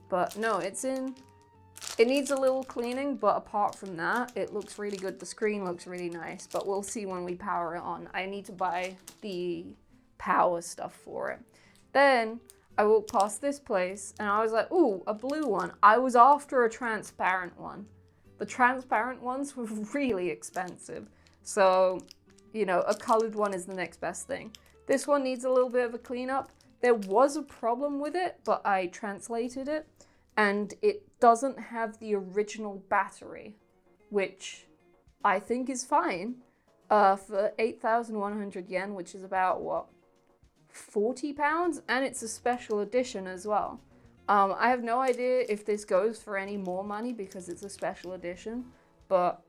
But no, it needs a little cleaning, but apart from that, it looks really good. The screen looks really nice, but we'll see when we power it on. I need to buy the power stuff for it. Then I walked past this place and I was like, ooh, a blue one. I was after a transparent one. The transparent ones were really expensive. So, you know, a colored one is the next best thing. This one needs a little bit of a cleanup. there was a problem with it, but I translated it, and it doesn't have the original battery, which I think is fine for 8,100 yen, which is about, what, 40 pounds? And it's a special edition as well. I have no idea if this goes for any more money because it's a special edition, but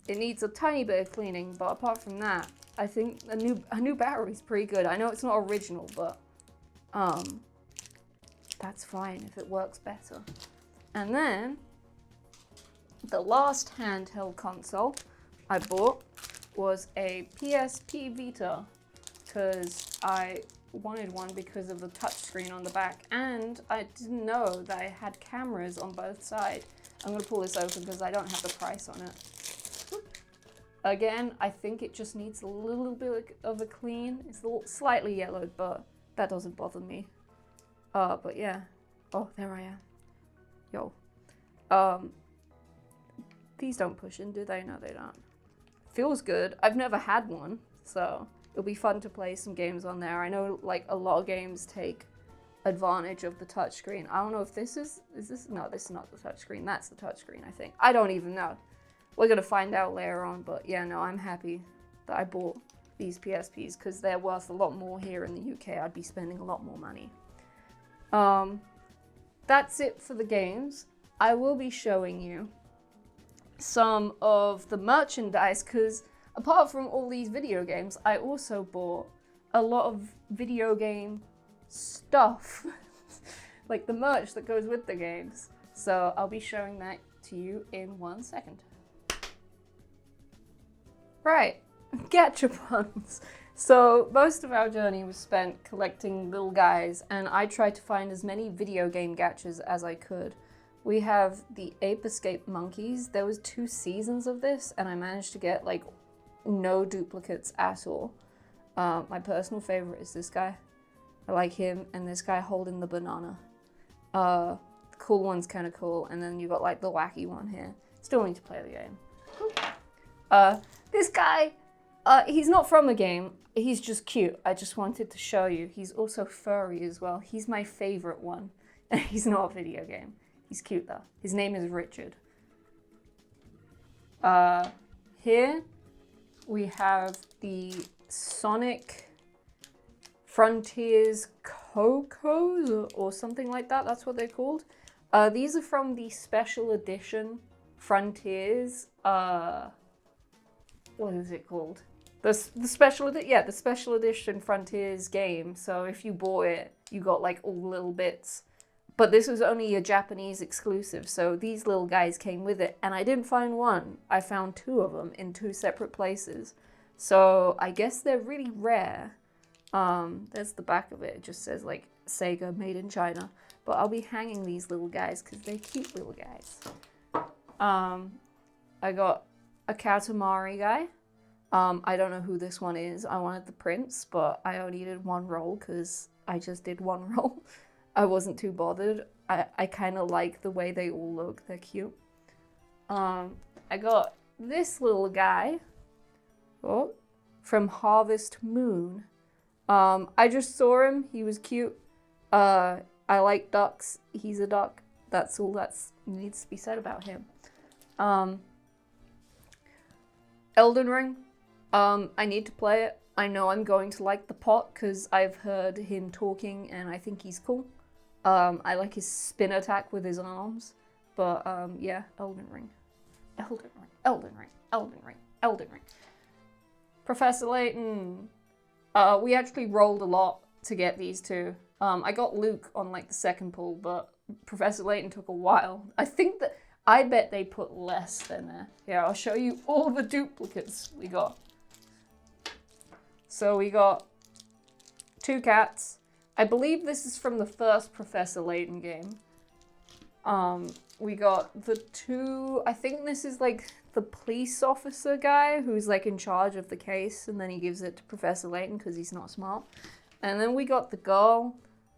it needs a tiny bit of cleaning. But apart from that, I think a new battery is pretty good. I know it's not original, but that's fine if it works better. And then the last handheld console I bought was a PSP Vita, because I wanted one because of the touchscreen on the back, and I didn't know that I had cameras on both sides. I'm going to pull this open because I don't have the price on it. Again, I think it just needs a little bit of a clean. It's a little slightly yellowed, but that doesn't bother me. But yeah. Oh, there I am. Yo. These don't push in, do they? No, they don't. Feels good. I've never had one, so it'll be fun to play some games on there. I know, like, a lot of games take advantage of the touchscreen. I don't know if this is this? No, this is not the touchscreen. That's the touchscreen, I think. I don't even know. We're gonna find out later on, but yeah, no, I'm happy that I bought these PSPs because they're worth a lot more here in the UK. I'd be spending a lot more money. That's it for the games. I will be showing you some of the merchandise because apart from all these video games, I also bought a lot of video game stuff, like the merch that goes with the games. So I'll be showing that to you in 1 second. Right, gachapons. So most of our journey was spent collecting little guys, and I tried to find as many video game gachas as I could. We have the Ape Escape monkeys. There was 2 seasons of this, and I managed to get like no duplicates at all. My personal favorite is this guy. I like him, and this guy holding the banana. The cool one's kind of cool, and then you got like the wacky one here. Still need to play the game. This guy, he's not from the game. He's just cute. I just wanted to show you. He's also furry as well. He's my favorite one, and he's not a video game. He's cute though. His name is Richard. Here we have the Sonic Frontiers Cocos or something like that. That's what they're called. These are from the special edition Frontiers. What is it called? The special edition Frontiers game. So if you bought it, you got like all the little bits. But this was only a Japanese exclusive, so these little guys came with it. And I didn't find one. I found 2 of them in 2 separate places. So I guess they're really rare. There's the back of it. It just says like Sega made in China. But I'll be hanging these little guys because they're cute little guys. I got a Katamari guy. I don't know who this one is. I wanted the prince, but I only did 1 roll because I just did 1 roll. I wasn't too bothered. I kind of like the way they all look. They're cute. I got this little guy from Harvest Moon. I just saw him. He was cute. I like ducks. He's a duck. That's all that needs to be said about him. Elden Ring. I need to play it. I know I'm going to like the pot because I've heard him talking and I think he's cool. I like his spin attack with his arms. But yeah, Elden Ring. Elden Ring. Elden Ring. Elden Ring. Elden Ring. Professor Layton. We actually rolled a lot to get these 2. I got Luke on like the second pull, but Professor Layton took a while. I bet they put less than there. Yeah, I'll show you all the duplicates we got. So we got 2 cats. I believe this is from the first Professor Layton game. We got the 2, I think this is like the police officer guy who's like in charge of the case, and then he gives it to Professor Layton because he's not smart. And then we got the girl.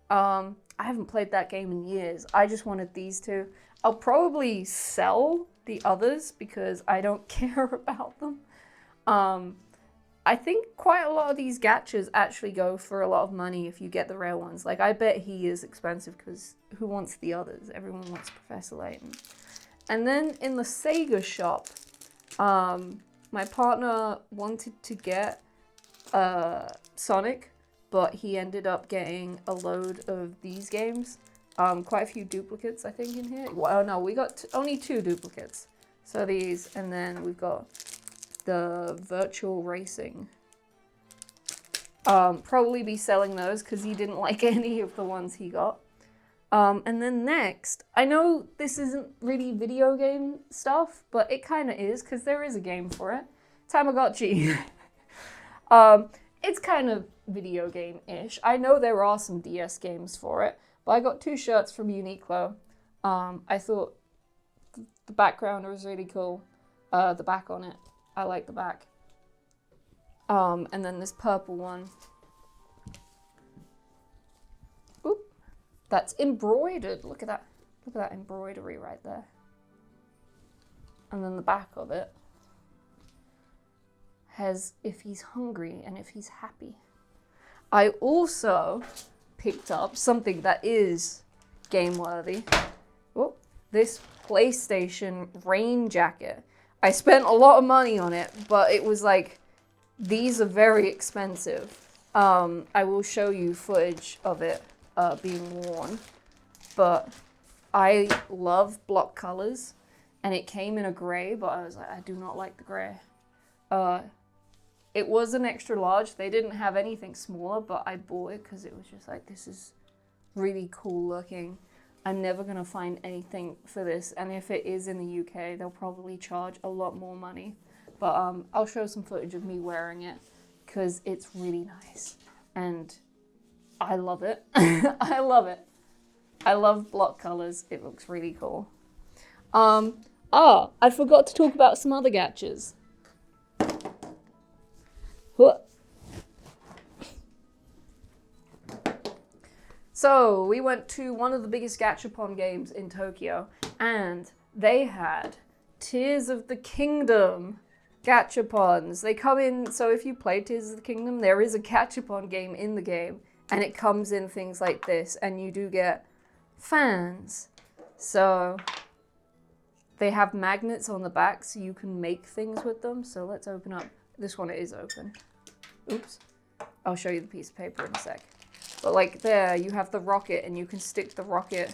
I haven't played that game in years. I just wanted these 2. I'll probably sell the others because I don't care about them. I think quite a lot of these gachas actually go for a lot of money if you get the rare ones. Like, I bet he is expensive because who wants the others? Everyone wants Professor Layton. And then in the Sega shop, my partner wanted to get Sonic, but he ended up getting a load of these games. Quite a few duplicates, I think, in here. Well, no, we got only 2 duplicates. So these, and then we've got the virtual racing. Probably be selling those because he didn't like any of the ones he got. And then next, I know this isn't really video game stuff, but it kind of is because there is a game for it. Tamagotchi. It's kind of video game-ish. I know there are some DS games for it, but I got 2 shirts from Uniqlo. I thought the background was really cool. The back on it. I like the back. And then this purple one. Oop. That's embroidered. Look at that. Look at that embroidery right there. And then the back of it has if he's hungry and if he's happy. I also picked up something that is game worthy. Oh, this PlayStation rain jacket. I spent a lot of money on it, but it was like, these are very expensive. I will show you footage of it being worn, but I love block colors, and it came in a gray, but I was like, I do not like the gray. It was an extra large. They didn't have anything smaller, but I bought it because it was just like, this is really cool looking. I'm never going to find anything for this, and if it is in the UK, they'll probably charge a lot more money. But I'll show some footage of me wearing it because it's really nice, and I love it. I love it. I love block colors. It looks really cool. I forgot to talk about some other gachas. So we went to one of the biggest gachapon games in Tokyo, and they had Tears of the Kingdom gachapons. They come in, so if you play Tears of the Kingdom, there is a gachapon game in the game, and it comes in things like this, and you do get fans. So they have magnets on the back so you can make things with them. So let's open up. This one is open. Oops. I'll show you the piece of paper in a sec. But like there, you have the rocket, and you can stick the rocket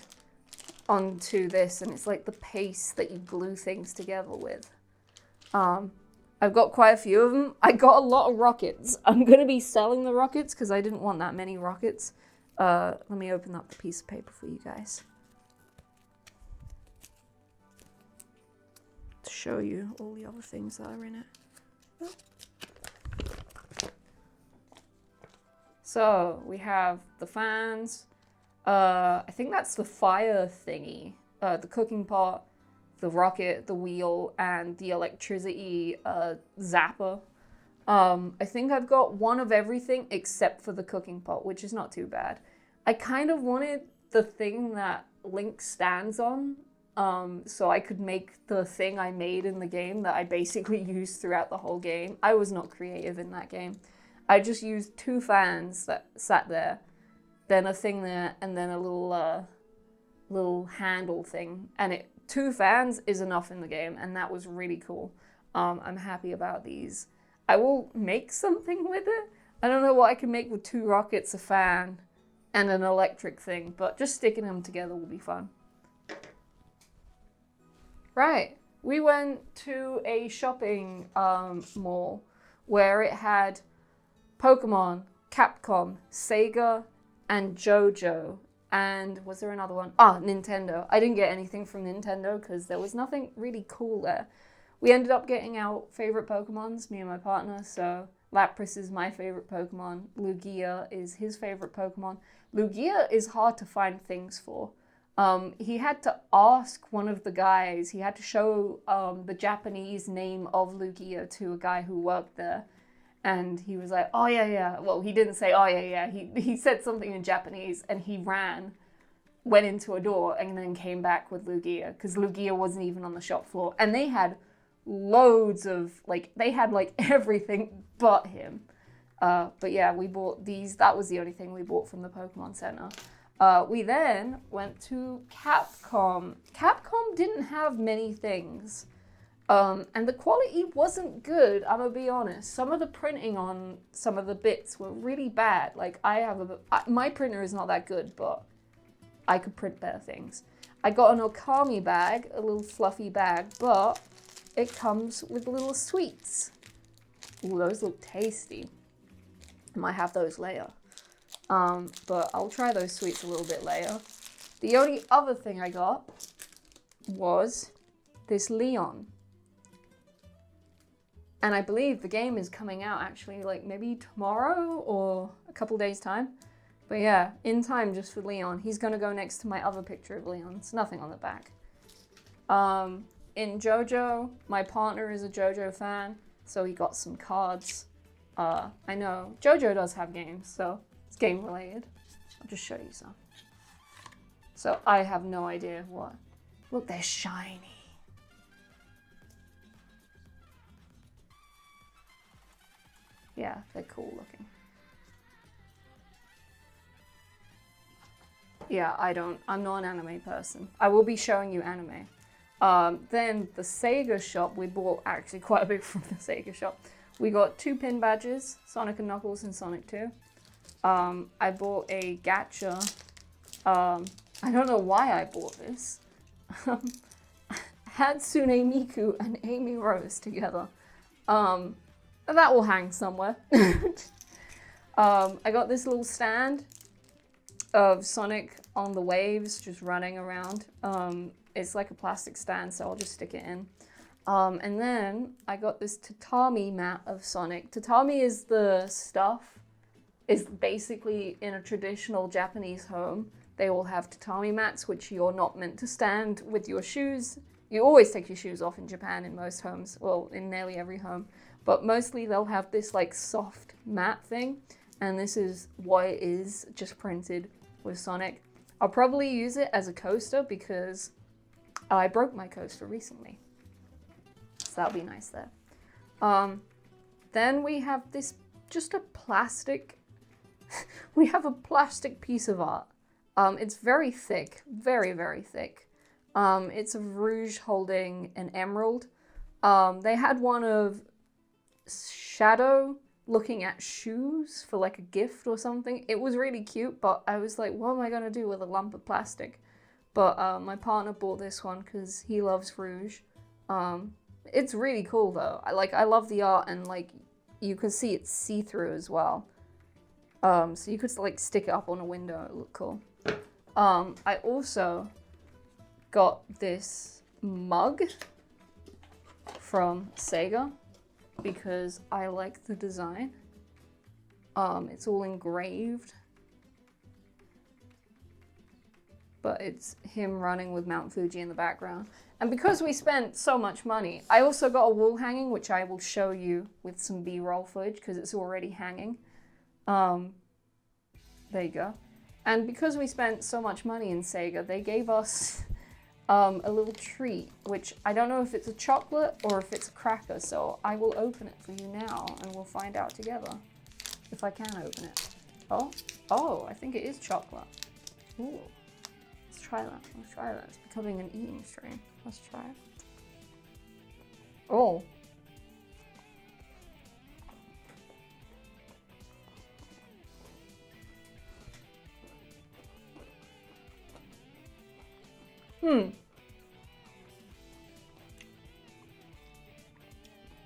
onto this, and it's like the paste that you glue things together with. I've got quite a few of them. I got a lot of rockets. I'm going to be selling the rockets because I didn't want that many rockets. Let me open up the piece of paper for you guys to show you all the other things that are in it. So we have the fans. I think that's the fire thingy, the cooking pot, the rocket, the wheel, and the electricity zapper. I think I've got one of everything except for the cooking pot, which is not too bad. I kind of wanted the thing that Link stands on, so I could make the thing I made in the game that I basically used throughout the whole game. I was not creative in that game. I just used 2 fans that sat there, then a thing there, and then a little handle thing. And 2 fans is enough in the game, and that was really cool. I'm happy about these. I will make something with it. I don't know what I can make with 2 rockets, a fan, and an electric thing, but just sticking them together will be fun. Right, we went to a shopping mall where it had Pokemon, Capcom, Sega, and JoJo. And was there another one? Nintendo. I didn't get anything from Nintendo because there was nothing really cool there. We ended up getting our favorite Pokemons, me and my partner. So Lapras is my favorite Pokemon. Lugia is his favorite Pokemon. Lugia is hard to find things for. He had to ask one of the guys, he had to show the Japanese name of Lugia to a guy who worked there. And he was like, oh, yeah. Well, he didn't say, oh, yeah. He said something in Japanese, and he went into a door, and then came back with Lugia, because Lugia wasn't even on the shop floor. And they had loads of, like, they had like everything but him. But yeah, we bought these. That was the only thing we bought from the Pokemon Center. We then went to Capcom. Capcom didn't have many things. And the quality wasn't good, I'm gonna be honest. Some of the printing on some of the bits were really bad. Like, my printer is not that good, but I could print better things. I got an Okami bag, a little fluffy bag, but it comes with little sweets. Ooh, those look tasty. I might have those later. But I'll try those sweets a little bit later. The only other thing I got was this Leon. And I believe the game is coming out actually like maybe tomorrow or a couple days time. But yeah, in time just for Leon. He's gonna go next to my other picture of Leon. It's nothing on the back. In JoJo, my partner is a JoJo fan, so he got some cards. I know JoJo does have games, so it's game related. I'll just show you some. So I have no idea what. Look, they're shiny. Yeah, they're cool looking. Yeah, I'm not an anime person. I will be showing you anime. Then the Sega shop, we bought actually quite a bit from the Sega shop. We got 2 pin badges, Sonic and Knuckles and Sonic 2. I bought a gacha. I don't know why I bought this. Hatsune Miku and Amy Rose together. That will hang somewhere. I got this little stand of Sonic on the waves, just running around. It's like a plastic stand, so I'll just stick it in. And then I got this tatami mat of Sonic. Tatami is the stuff, is basically in a traditional Japanese home. They all have tatami mats, which you're not meant to stand with your shoes. You always take your shoes off in Japan in most homes, well, in nearly every home. But mostly they'll have this like soft mat thing, and this is what it is, just printed with Sonic. I'll probably use it as a coaster because I broke my coaster recently. So that'll be nice there. Then we have this, just a plastic, we have a plastic piece of art. It's very thick, very, very thick. It's of Rouge holding an emerald. They had one of Shadow looking at shoes for like a gift or something. It was really cute, but I was like, what am I gonna do with a lump of plastic? But my partner bought this one because he loves Rouge. It's really cool though. I love the art, and like you can see it's see-through as well. So you could like stick it up on a window. It looked cool. I also got this mug from Sega because I like the design. It's all engraved, but it's him running with Mount Fuji in the background. And because we spent so much money, I also got a wall hanging, which I will show you with some B-roll footage because it's already hanging. There you go. And because we spent so much money in Sega, they gave us a little treat, which I don't know if it's a chocolate or if it's a cracker, so I will open it for you now and we'll find out together if I can open it. Oh, I think it is chocolate. Ooh, let's try that. It's becoming an eating stream. Let's try it. Oh.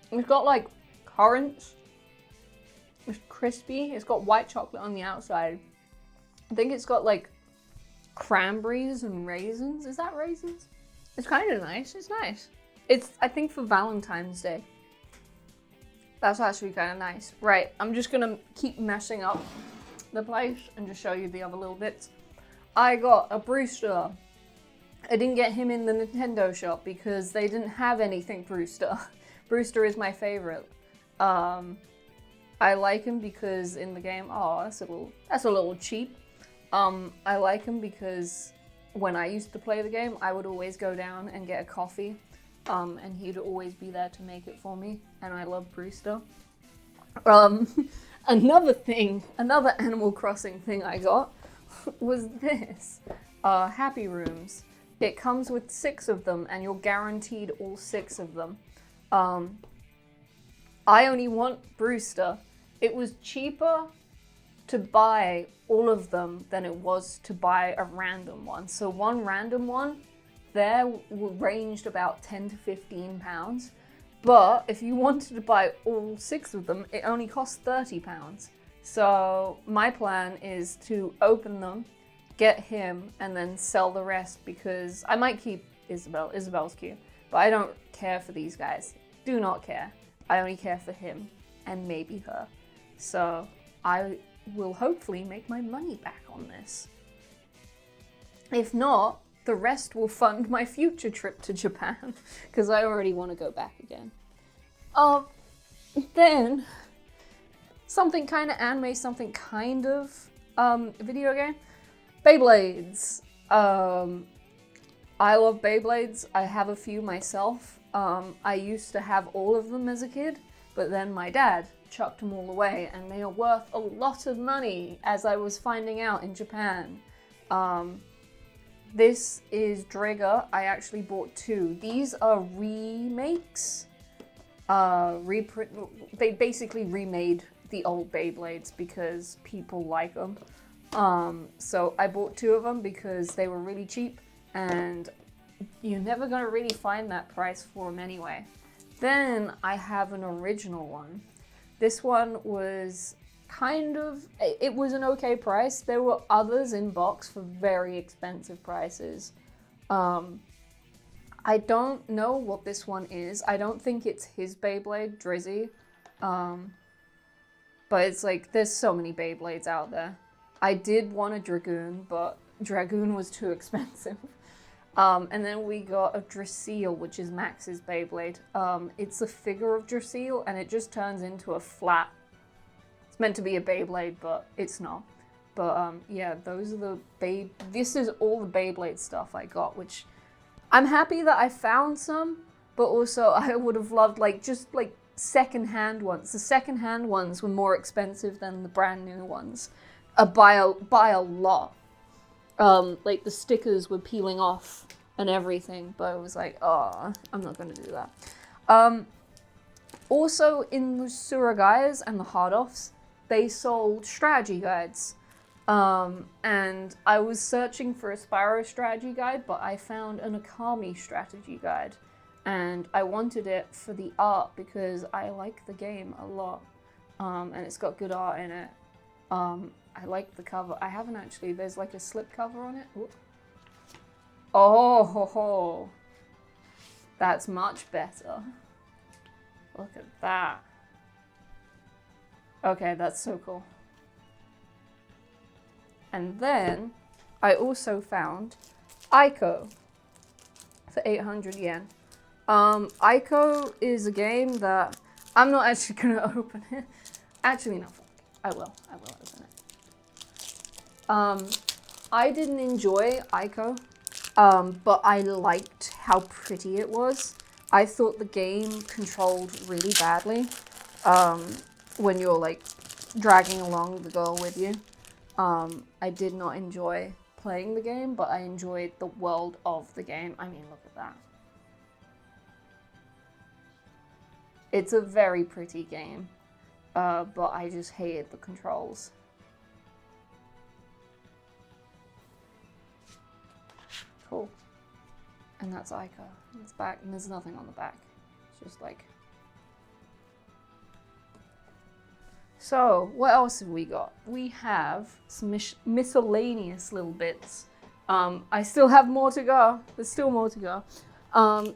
It's got like currants. It's crispy. It's got white chocolate on the outside. I think it's got like cranberries and raisins. Is that raisins? It's kind of nice. It's nice. It's, I think, for Valentine's Day. That's actually kind of nice. Right, I'm just gonna keep messing up the place and just show you the other little bits. I got a Brewster. I didn't get him in the Nintendo shop because they didn't have anything Brewster. Brewster is my favorite. I like him because in the game, that's a little cheap. I like him because when I used to play the game, I would always go down and get a coffee and he'd always be there to make it for me, and I love Brewster. Another Animal Crossing thing I got was this, Happy Rooms. It comes with 6 of them, and you're guaranteed all 6 of them. I only want Brewster. It was cheaper to buy all of them than it was to buy a random one. So one random one there ranged about 10 to 15 pounds. But if you wanted to buy all 6 of them, it only cost 30 pounds. So my plan is to open them, get him, and then sell the rest, because I might keep Isabel. Isabel's cute, but I don't care for these guys. Do not care. I only care for him and maybe her. So I will hopefully make my money back on this. If not, the rest will fund my future trip to Japan, because I already want to go back again. Then something kind of anime, something kind of video game. Beyblades. I love Beyblades. I have a few myself. I used to have all of them as a kid, but then my dad chucked them all away, and they are worth a lot of money, as I was finding out in Japan. This is Drager. I actually bought 2. These are remakes. They basically remade the old Beyblades because people like them. So I bought 2 of them because they were really cheap, and you're never gonna really find that price for them anyway. Then I have an original one. This one was it was an okay price. There were others in box for very expensive prices. I don't know what this one is. I don't think it's his Beyblade, Drizzy. But it's like, there's so many Beyblades out there. I did want a Dragoon, but Dragoon was too expensive. And then we got a Drasil, which is Max's Beyblade. It's a figure of Drasil, and it just turns into a flat. It's meant to be a Beyblade, but it's not. But yeah, those are this is all the Beyblade stuff I got, which I'm happy that I found some, but also I would have loved just secondhand ones. The secondhand ones were more expensive than the brand new ones, by a lot. Like the stickers were peeling off and everything, but I was like, oh, I'm not gonna do that. Also in the Surugayas and the hard-offs, they sold strategy guides. And I was searching for a Spyro strategy guide, but I found an Akami strategy guide. And I wanted it for the art because I like the game a lot. And it's got good art in it. I like the cover. I haven't actually, there's like a slip cover on it. Ooh. Oh, ho, ho. That's much better. Look at that. Okay, that's so cool. And then I also found Ico for 800 yen. Ico is a game that I'm not actually gonna open it. Actually, no, I will open it. I didn't enjoy Ico, but I liked how pretty it was. I thought the game controlled really badly when you're dragging along the girl with you. I did not enjoy playing the game, but I enjoyed the world of the game. I mean, look at that. It's a very pretty game, but I just hated the controls. Cool. And that's Ica. It's back, and there's nothing on the back. It's just So, what else have we got? We have some miscellaneous little bits. I still have more to go. There's still more to go.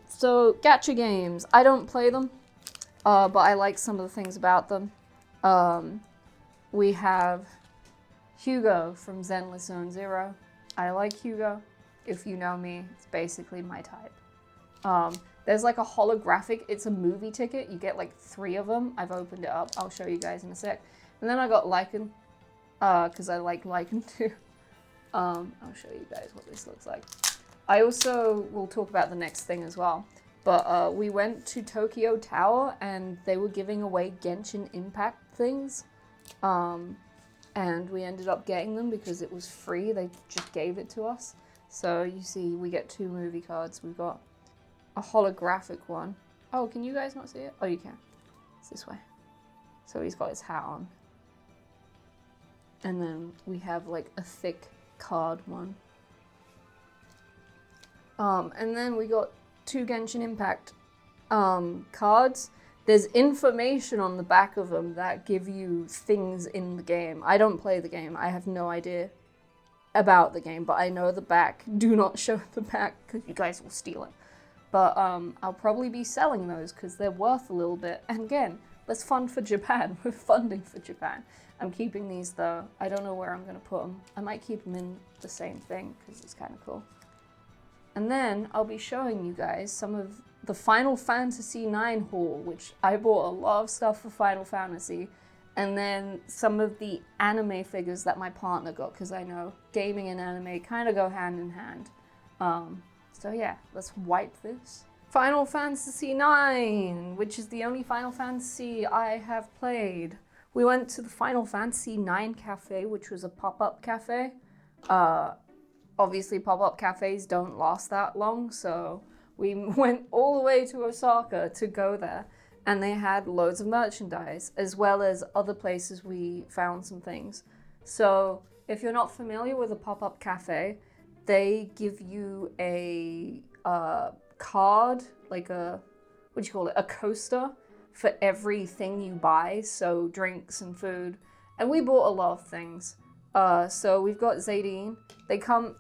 So, gacha games. I don't play them, but I like some of the things about them. We have Hugo from Zenless Zone Zero. I like Hugo. If you know me, it's basically my type. There's a holographic, it's a movie ticket. You get 3 of them. I've opened it up. I'll show you guys in a sec. And then I got Lycan, because I like Lycan too. I'll show you guys what this looks like. I also will talk about the next thing as well. But we went to Tokyo Tower and they were giving away Genshin Impact things. And we ended up getting them because it was free. They just gave it to us. So you see, we get 2 movie cards. We've got a holographic one. Oh, can you guys not see it? Oh, you can. It's this way. So he's got his hat on. And then we have like a thick card one. And then we got 2 Genshin Impact cards. There's information on the back of them that give you things in the game. I don't play the game. I have no idea about the game, but I know the back. Do not show the back because you guys will steal it. But I'll probably be selling those because they're worth a little bit. And again, let's fund for Japan. We're funding for Japan. I'm keeping these though. I don't know where I'm going to put them. I might keep them in the same thing because it's kind of cool. And then I'll be showing you guys some of the Final Fantasy IX haul, which I bought a lot of stuff for Final Fantasy. And then some of the anime figures that my partner got, because I know gaming and anime kind of go hand in hand. So yeah, let's wipe this. Final Fantasy IX, which is the only Final Fantasy I have played. We went to the Final Fantasy IX cafe, which was a pop-up cafe. Obviously, pop-up cafes don't last that long, so we went all the way to Osaka to go there. And they had loads of merchandise, as well as other places we found some things. So if you're not familiar with a pop-up cafe, they give you a card, like a, what do you call it, a coaster for everything you buy, so drinks and food. And we bought a lot of things. So we've got Zadine. They come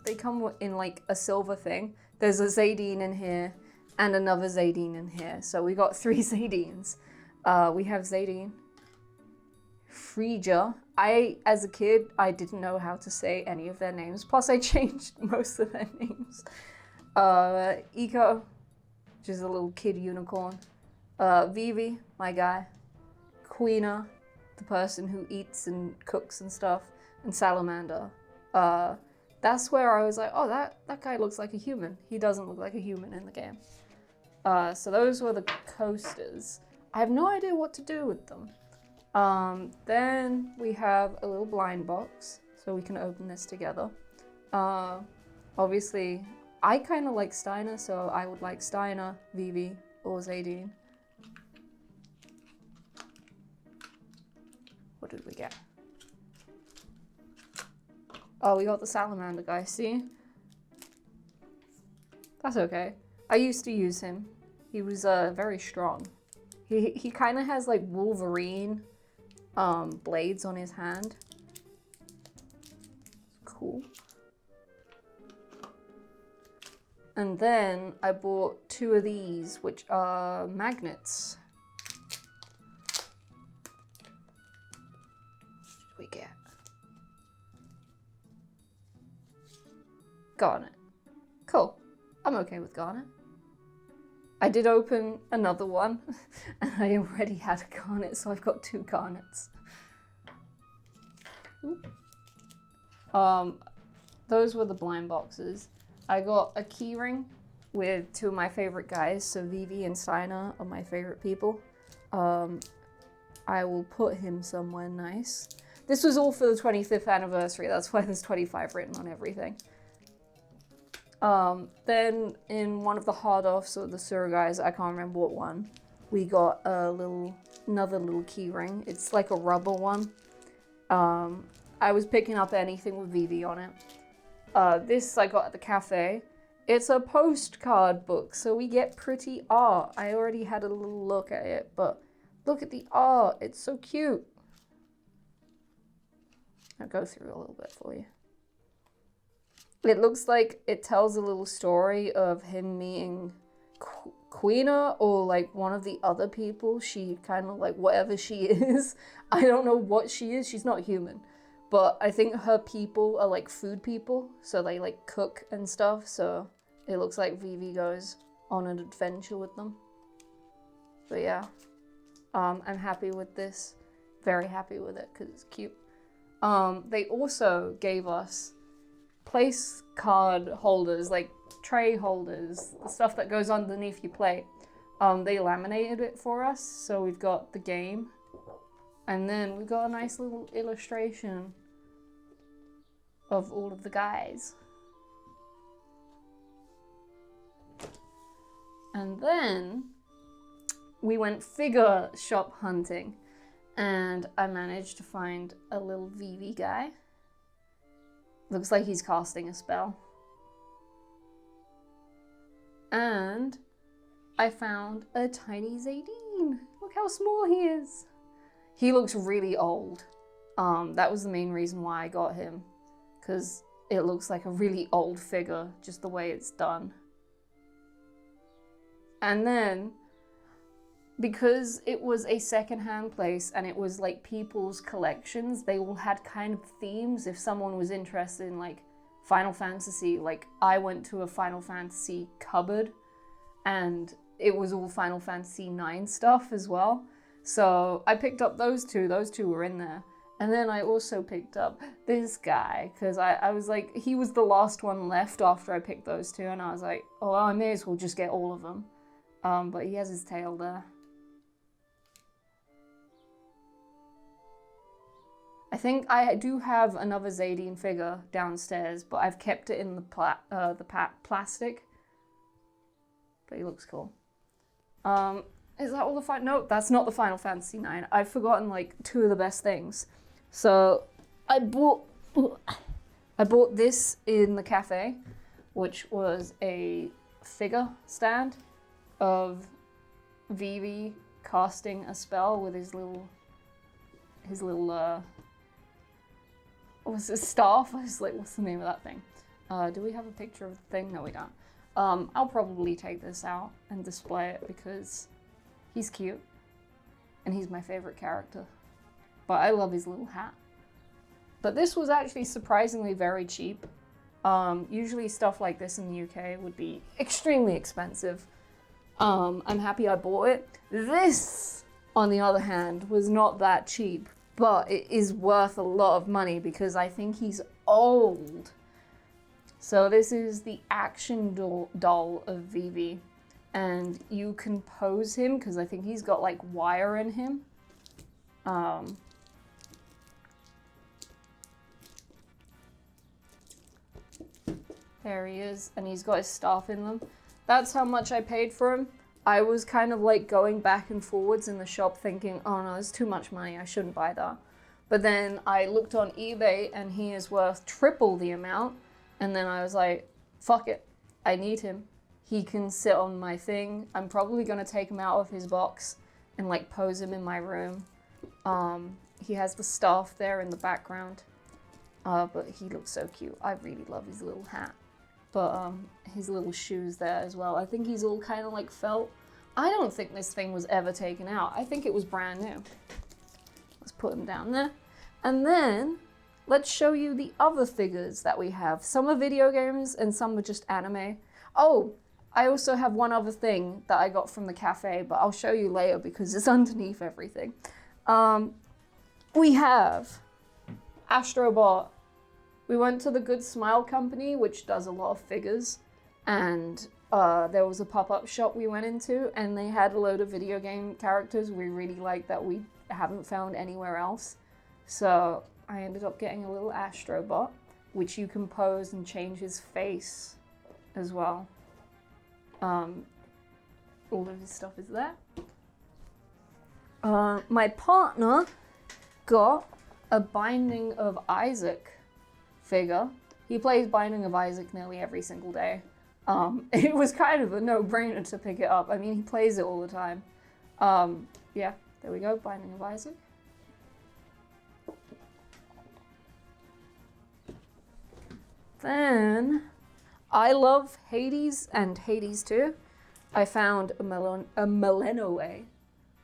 in like a silver thing. There's a Zadine in here and another Zadine in here. So we got 3 Zadines. We have Zadine, Frija. As a kid, I didn't know how to say any of their names. Plus, I changed most of their names. Eco, which is a little kid unicorn. Vivi, my guy. Queena, the person who eats and cooks and stuff. And Salamander. That's where I was like, oh, that guy looks like a human. He doesn't look like a human in the game. So those were the coasters. I have no idea what to do with them. Then we have a little blind box, so we can open this together. Obviously, I kind of like Steiner, so I would like Steiner, Vivi, or Zadine. What did we get? Oh, we got the Salamander guy, see? That's okay. I used to use him. He was very strong. He kind of has like Wolverine blades on his hand. Cool. And then I bought 2 of these, which are magnets. What did we get? Garnet. Cool. I'm okay with Garnet. I did open another one, and I already had a Garnet, so I've got 2 Garnets. Those were the blind boxes. I got a keyring with 2 of my favorite guys, so Vivi and Steiner are my favorite people. I will put him somewhere nice. This was all for the 25th anniversary, that's why there's 25 written on everything. Then in one of the hard offs or the Surugayas, I can't remember what one, we got another little key ring. It's like a rubber one. I was picking up anything with Vivi on it. This I got at the cafe. It's a postcard book, so we get pretty art. I already had a little look at it, but look at the art. It's so cute. I'll go through a little bit for you. It looks like it tells a little story of him meeting Queena or like one of the other people. She kind of like whatever she is. I don't know what she is. She's not human. But I think her people are like food people. So they like cook and stuff. So it looks like Vivi goes on an adventure with them. But yeah, I'm happy with this. Very happy with it because it's cute. They also gave us place card holders, like tray holders, the stuff that goes underneath your plate. They laminated it for us, so we've got the game, and then we've got a nice little illustration of all of the guys. And then we went figure shop hunting, and I managed to find a little Vivi guy. Looks like he's casting a spell. And I found a tiny Zadine. Look how small he is. He looks really old. That was the main reason why I got him, because it looks like a really old figure, just the way it's done. And then, because it was a secondhand place and it was like people's collections, they all had kind of themes. If someone was interested in like Final Fantasy, like I went to a Final Fantasy cupboard and it was all Final Fantasy 9 stuff as well. So I picked up those two were in there. And then I also picked up this guy, because I was like, he was the last one left after I picked those two, and I was like, oh, I may as well just get all of them. But he has his tail there. I think I do have another Zadine figure downstairs, but I've kept it in the plastic. But he looks cool. Is that all the No, that's not the Final Fantasy 9. I've forgotten like two of the best things. So I bought this in the cafe, which was a figure stand of Vivi casting a spell with his little what's his staff? I was like, what's the name of that thing? Do we have a picture of the thing? No, we don't. I'll probably take this out and display it because he's cute and he's my favorite character. But I love his little hat. But this was actually surprisingly very cheap. Usually stuff like this in the UK would be extremely expensive. I'm happy I bought it. This, on the other hand, was not that cheap, but it is worth a lot of money because I think he's old. So this is the action doll of Vivi, and you can pose him because I think he's got like wire in him. There he is, and he's got his staff in them. That's how much I paid for him. I was kind of like going back and forwards in the shop thinking, oh no, it's too much money, I shouldn't buy that. But then I looked on eBay and he is worth triple the amount. And then I was like, fuck it, I need him. He can sit on my thing. I'm probably gonna take him out of his box and like pose him in my room. He has the staff there in the background. But he looks so cute. I really love his little hat. But his little shoes there as well. I think he's all kind of like felt. I don't think this thing was ever taken out. I think it was brand new. Let's put him down there. And then let's show you the other figures that we have. Some are video games and some are just anime. Oh, I also have one other thing that I got from the cafe, but I'll show you later because it's underneath everything. We have Astrobot. We went to the Good Smile Company, which does a lot of figures, and there was a pop-up shop we went into, and they had a load of video game characters we really liked that we haven't found anywhere else. So I ended up getting a little Astrobot, which you can pose and change his face as well. All of his stuff is there. My partner got a Binding of Isaac figure. He plays Binding of Isaac nearly every single day. It was kind of a no-brainer to pick it up. I mean, he plays it all the time. Yeah, there we go, Binding of Isaac. Then, I love Hades and Hades 2. I found a Melanoe.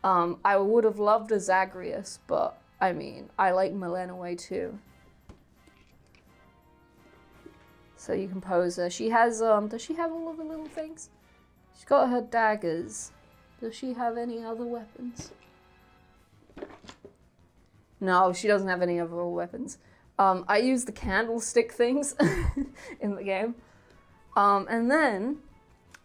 I would have loved a Zagreus, but I mean, I like Melanoe too. So you can pose her. She has, does she have all of the little things? She's got her daggers. Does she have any other weapons? No, she doesn't have any other weapons. I use the candlestick things in the game. And then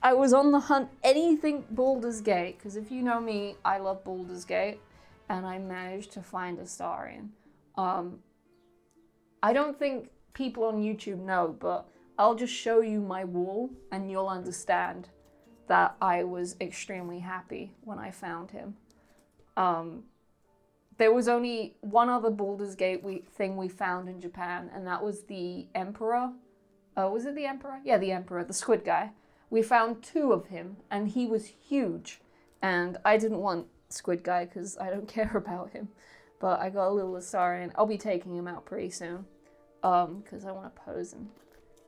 I was on the hunt anything Baldur's Gate, because if you know me, I love Baldur's Gate, and I managed to find Astarion. I don't think people on YouTube know, but I'll just show you my wall and you'll understand that I was extremely happy when I found him. There was only one other Baldur's Gate thing we found in Japan, and that was the Emperor. Was it the Emperor? Yeah, the Emperor, the squid guy. We found 2 of him, and he was huge. And I didn't want squid guy because I don't care about him. But I got a little Astarion. I'll be taking him out pretty soon. Because I want to pose him.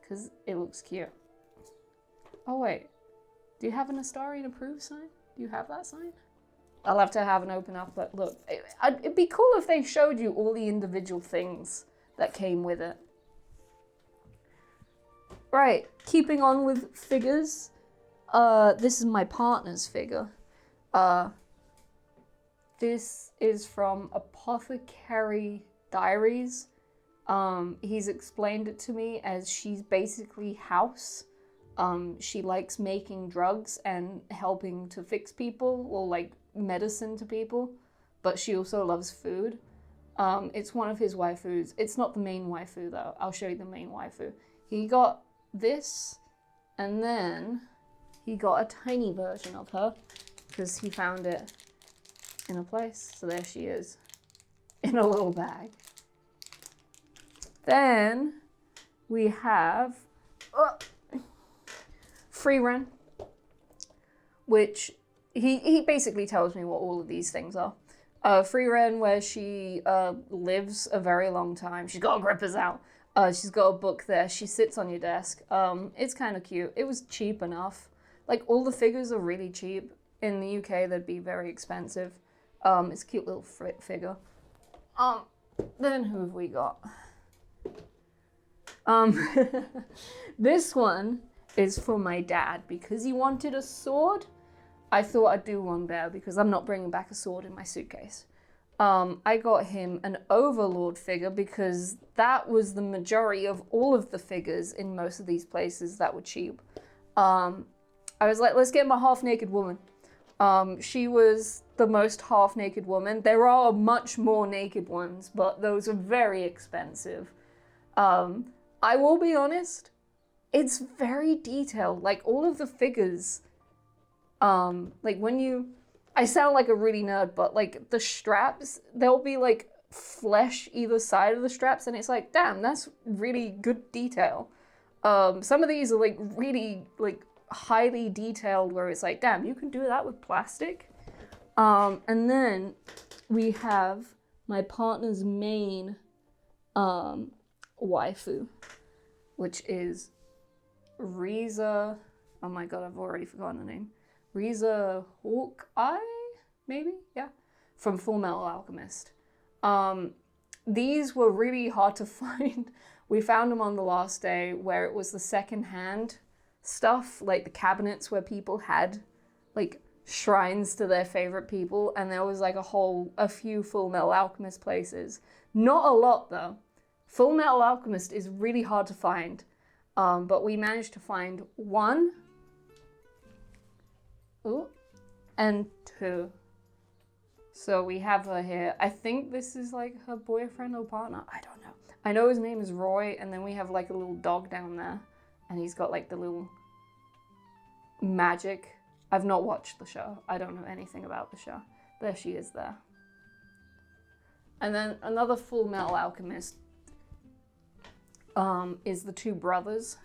Because it looks cute. Oh, wait. Do you have an Astarion approved sign? Do you have that sign? I'll have to have an open up, but look. It'd be cool if they showed you all the individual things that came with it. Right, keeping on with figures. This is my partner's figure. This is from Apothecary Diaries. He's explained it to me as she's basically House. She likes making drugs and helping to fix people, or like medicine to people, but she also loves food. It's one of his waifus. It's not the main waifu though. I'll show you the main waifu. He got this, and then he got a tiny version of her because he found it in a place. So there she is, in a little bag. Then we have Freeren, which he basically tells me what all of these things are. Freeren, where she lives a very long time. She's got grippers out. She's got a book there. She sits on your desk. It's kind of cute. It was cheap enough. Like, all the figures are really cheap. In the UK, they'd be very expensive. It's a cute little figure. Then who have we got? This one is for my dad because he wanted a sword. I thought I'd do one there because I'm not bringing back a sword in my suitcase. I got him an Overlord figure because that was the majority of all of the figures in most of these places that were cheap. I was like, let's get my half-naked woman. She was the most half-naked woman. There are much more naked ones, but those are very expensive. I will be honest, it's very detailed. Like, all of the figures, like when you... I sound like a really nerd, but like the straps, there'll be like flesh either side of the straps, and it's like, damn, that's really good detail. Some of these are like really like highly detailed where it's like, damn, you can do that with plastic. And then we have my partner's main waifu, which is Riza. Oh my god, I've already forgotten the name. Riza Hawkeye, maybe? Yeah. From Full Metal Alchemist. These were really hard to find. We found them on the last day where it was the secondhand stuff, like the cabinets where people had like shrines to their favorite people, and there was like a few Full Metal Alchemist places. Not a lot though. Full Metal Alchemist is really hard to find, but we managed to find 1 and 2. So we have her here. I think this is like her boyfriend or partner. I don't know. I know his name is Roy, and then we have like a little dog down there, and he's got like the little magic. I've not watched the show. I don't know anything about the show. There she is there. And then another Full Metal Alchemist is the 2 brothers.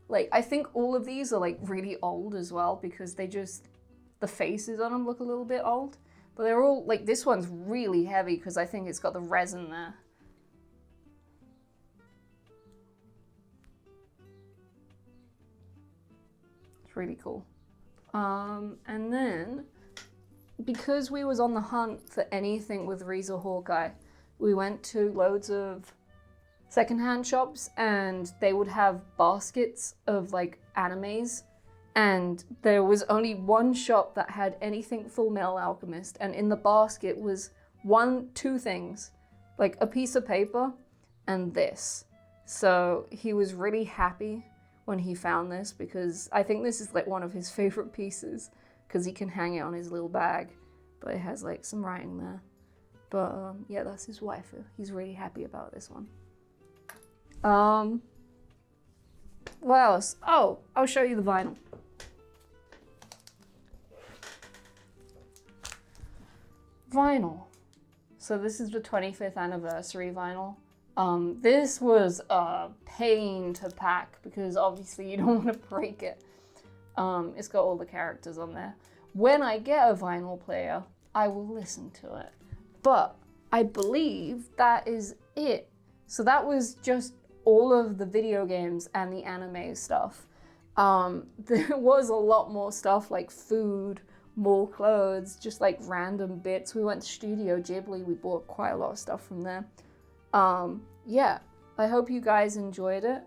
Like, I think all of these are like really old as well because the faces on them look a little bit old. But they're all, like, this one's really heavy because I think it's got the resin there. It's really cool. And then, because we was on the hunt for anything with Riza Hawkeye, we went to loads of secondhand shops, and they would have baskets of like animes, and there was only one shop that had anything Full Metal Alchemist, and in the basket was 2 things. like a piece of paper and this. So he was really happy when he found this because I think this is like one of his favorite pieces because he can hang it on his little bag, but it has like some writing there. But yeah, that's his waifu. He's really happy about this one. What else? Oh, I'll show you the vinyl. Vinyl. So this is the 25th anniversary vinyl. This was a pain to pack because obviously you don't want to break it. It's got all the characters on there. When I get a vinyl player, I will listen to it. But I believe that is it. So that was just all of the video games and the anime stuff. There was a lot more stuff like food, more clothes, just like random bits. We went to Studio Ghibli, we bought quite a lot of stuff from there. Yeah, I hope you guys enjoyed it.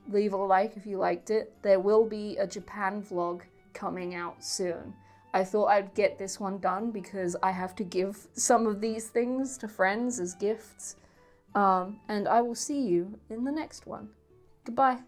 Leave a like if you liked it. There will be a Japan vlog coming out soon. I thought I'd get this one done because I have to give some of these things to friends as gifts. And I will see you in the next one. Goodbye.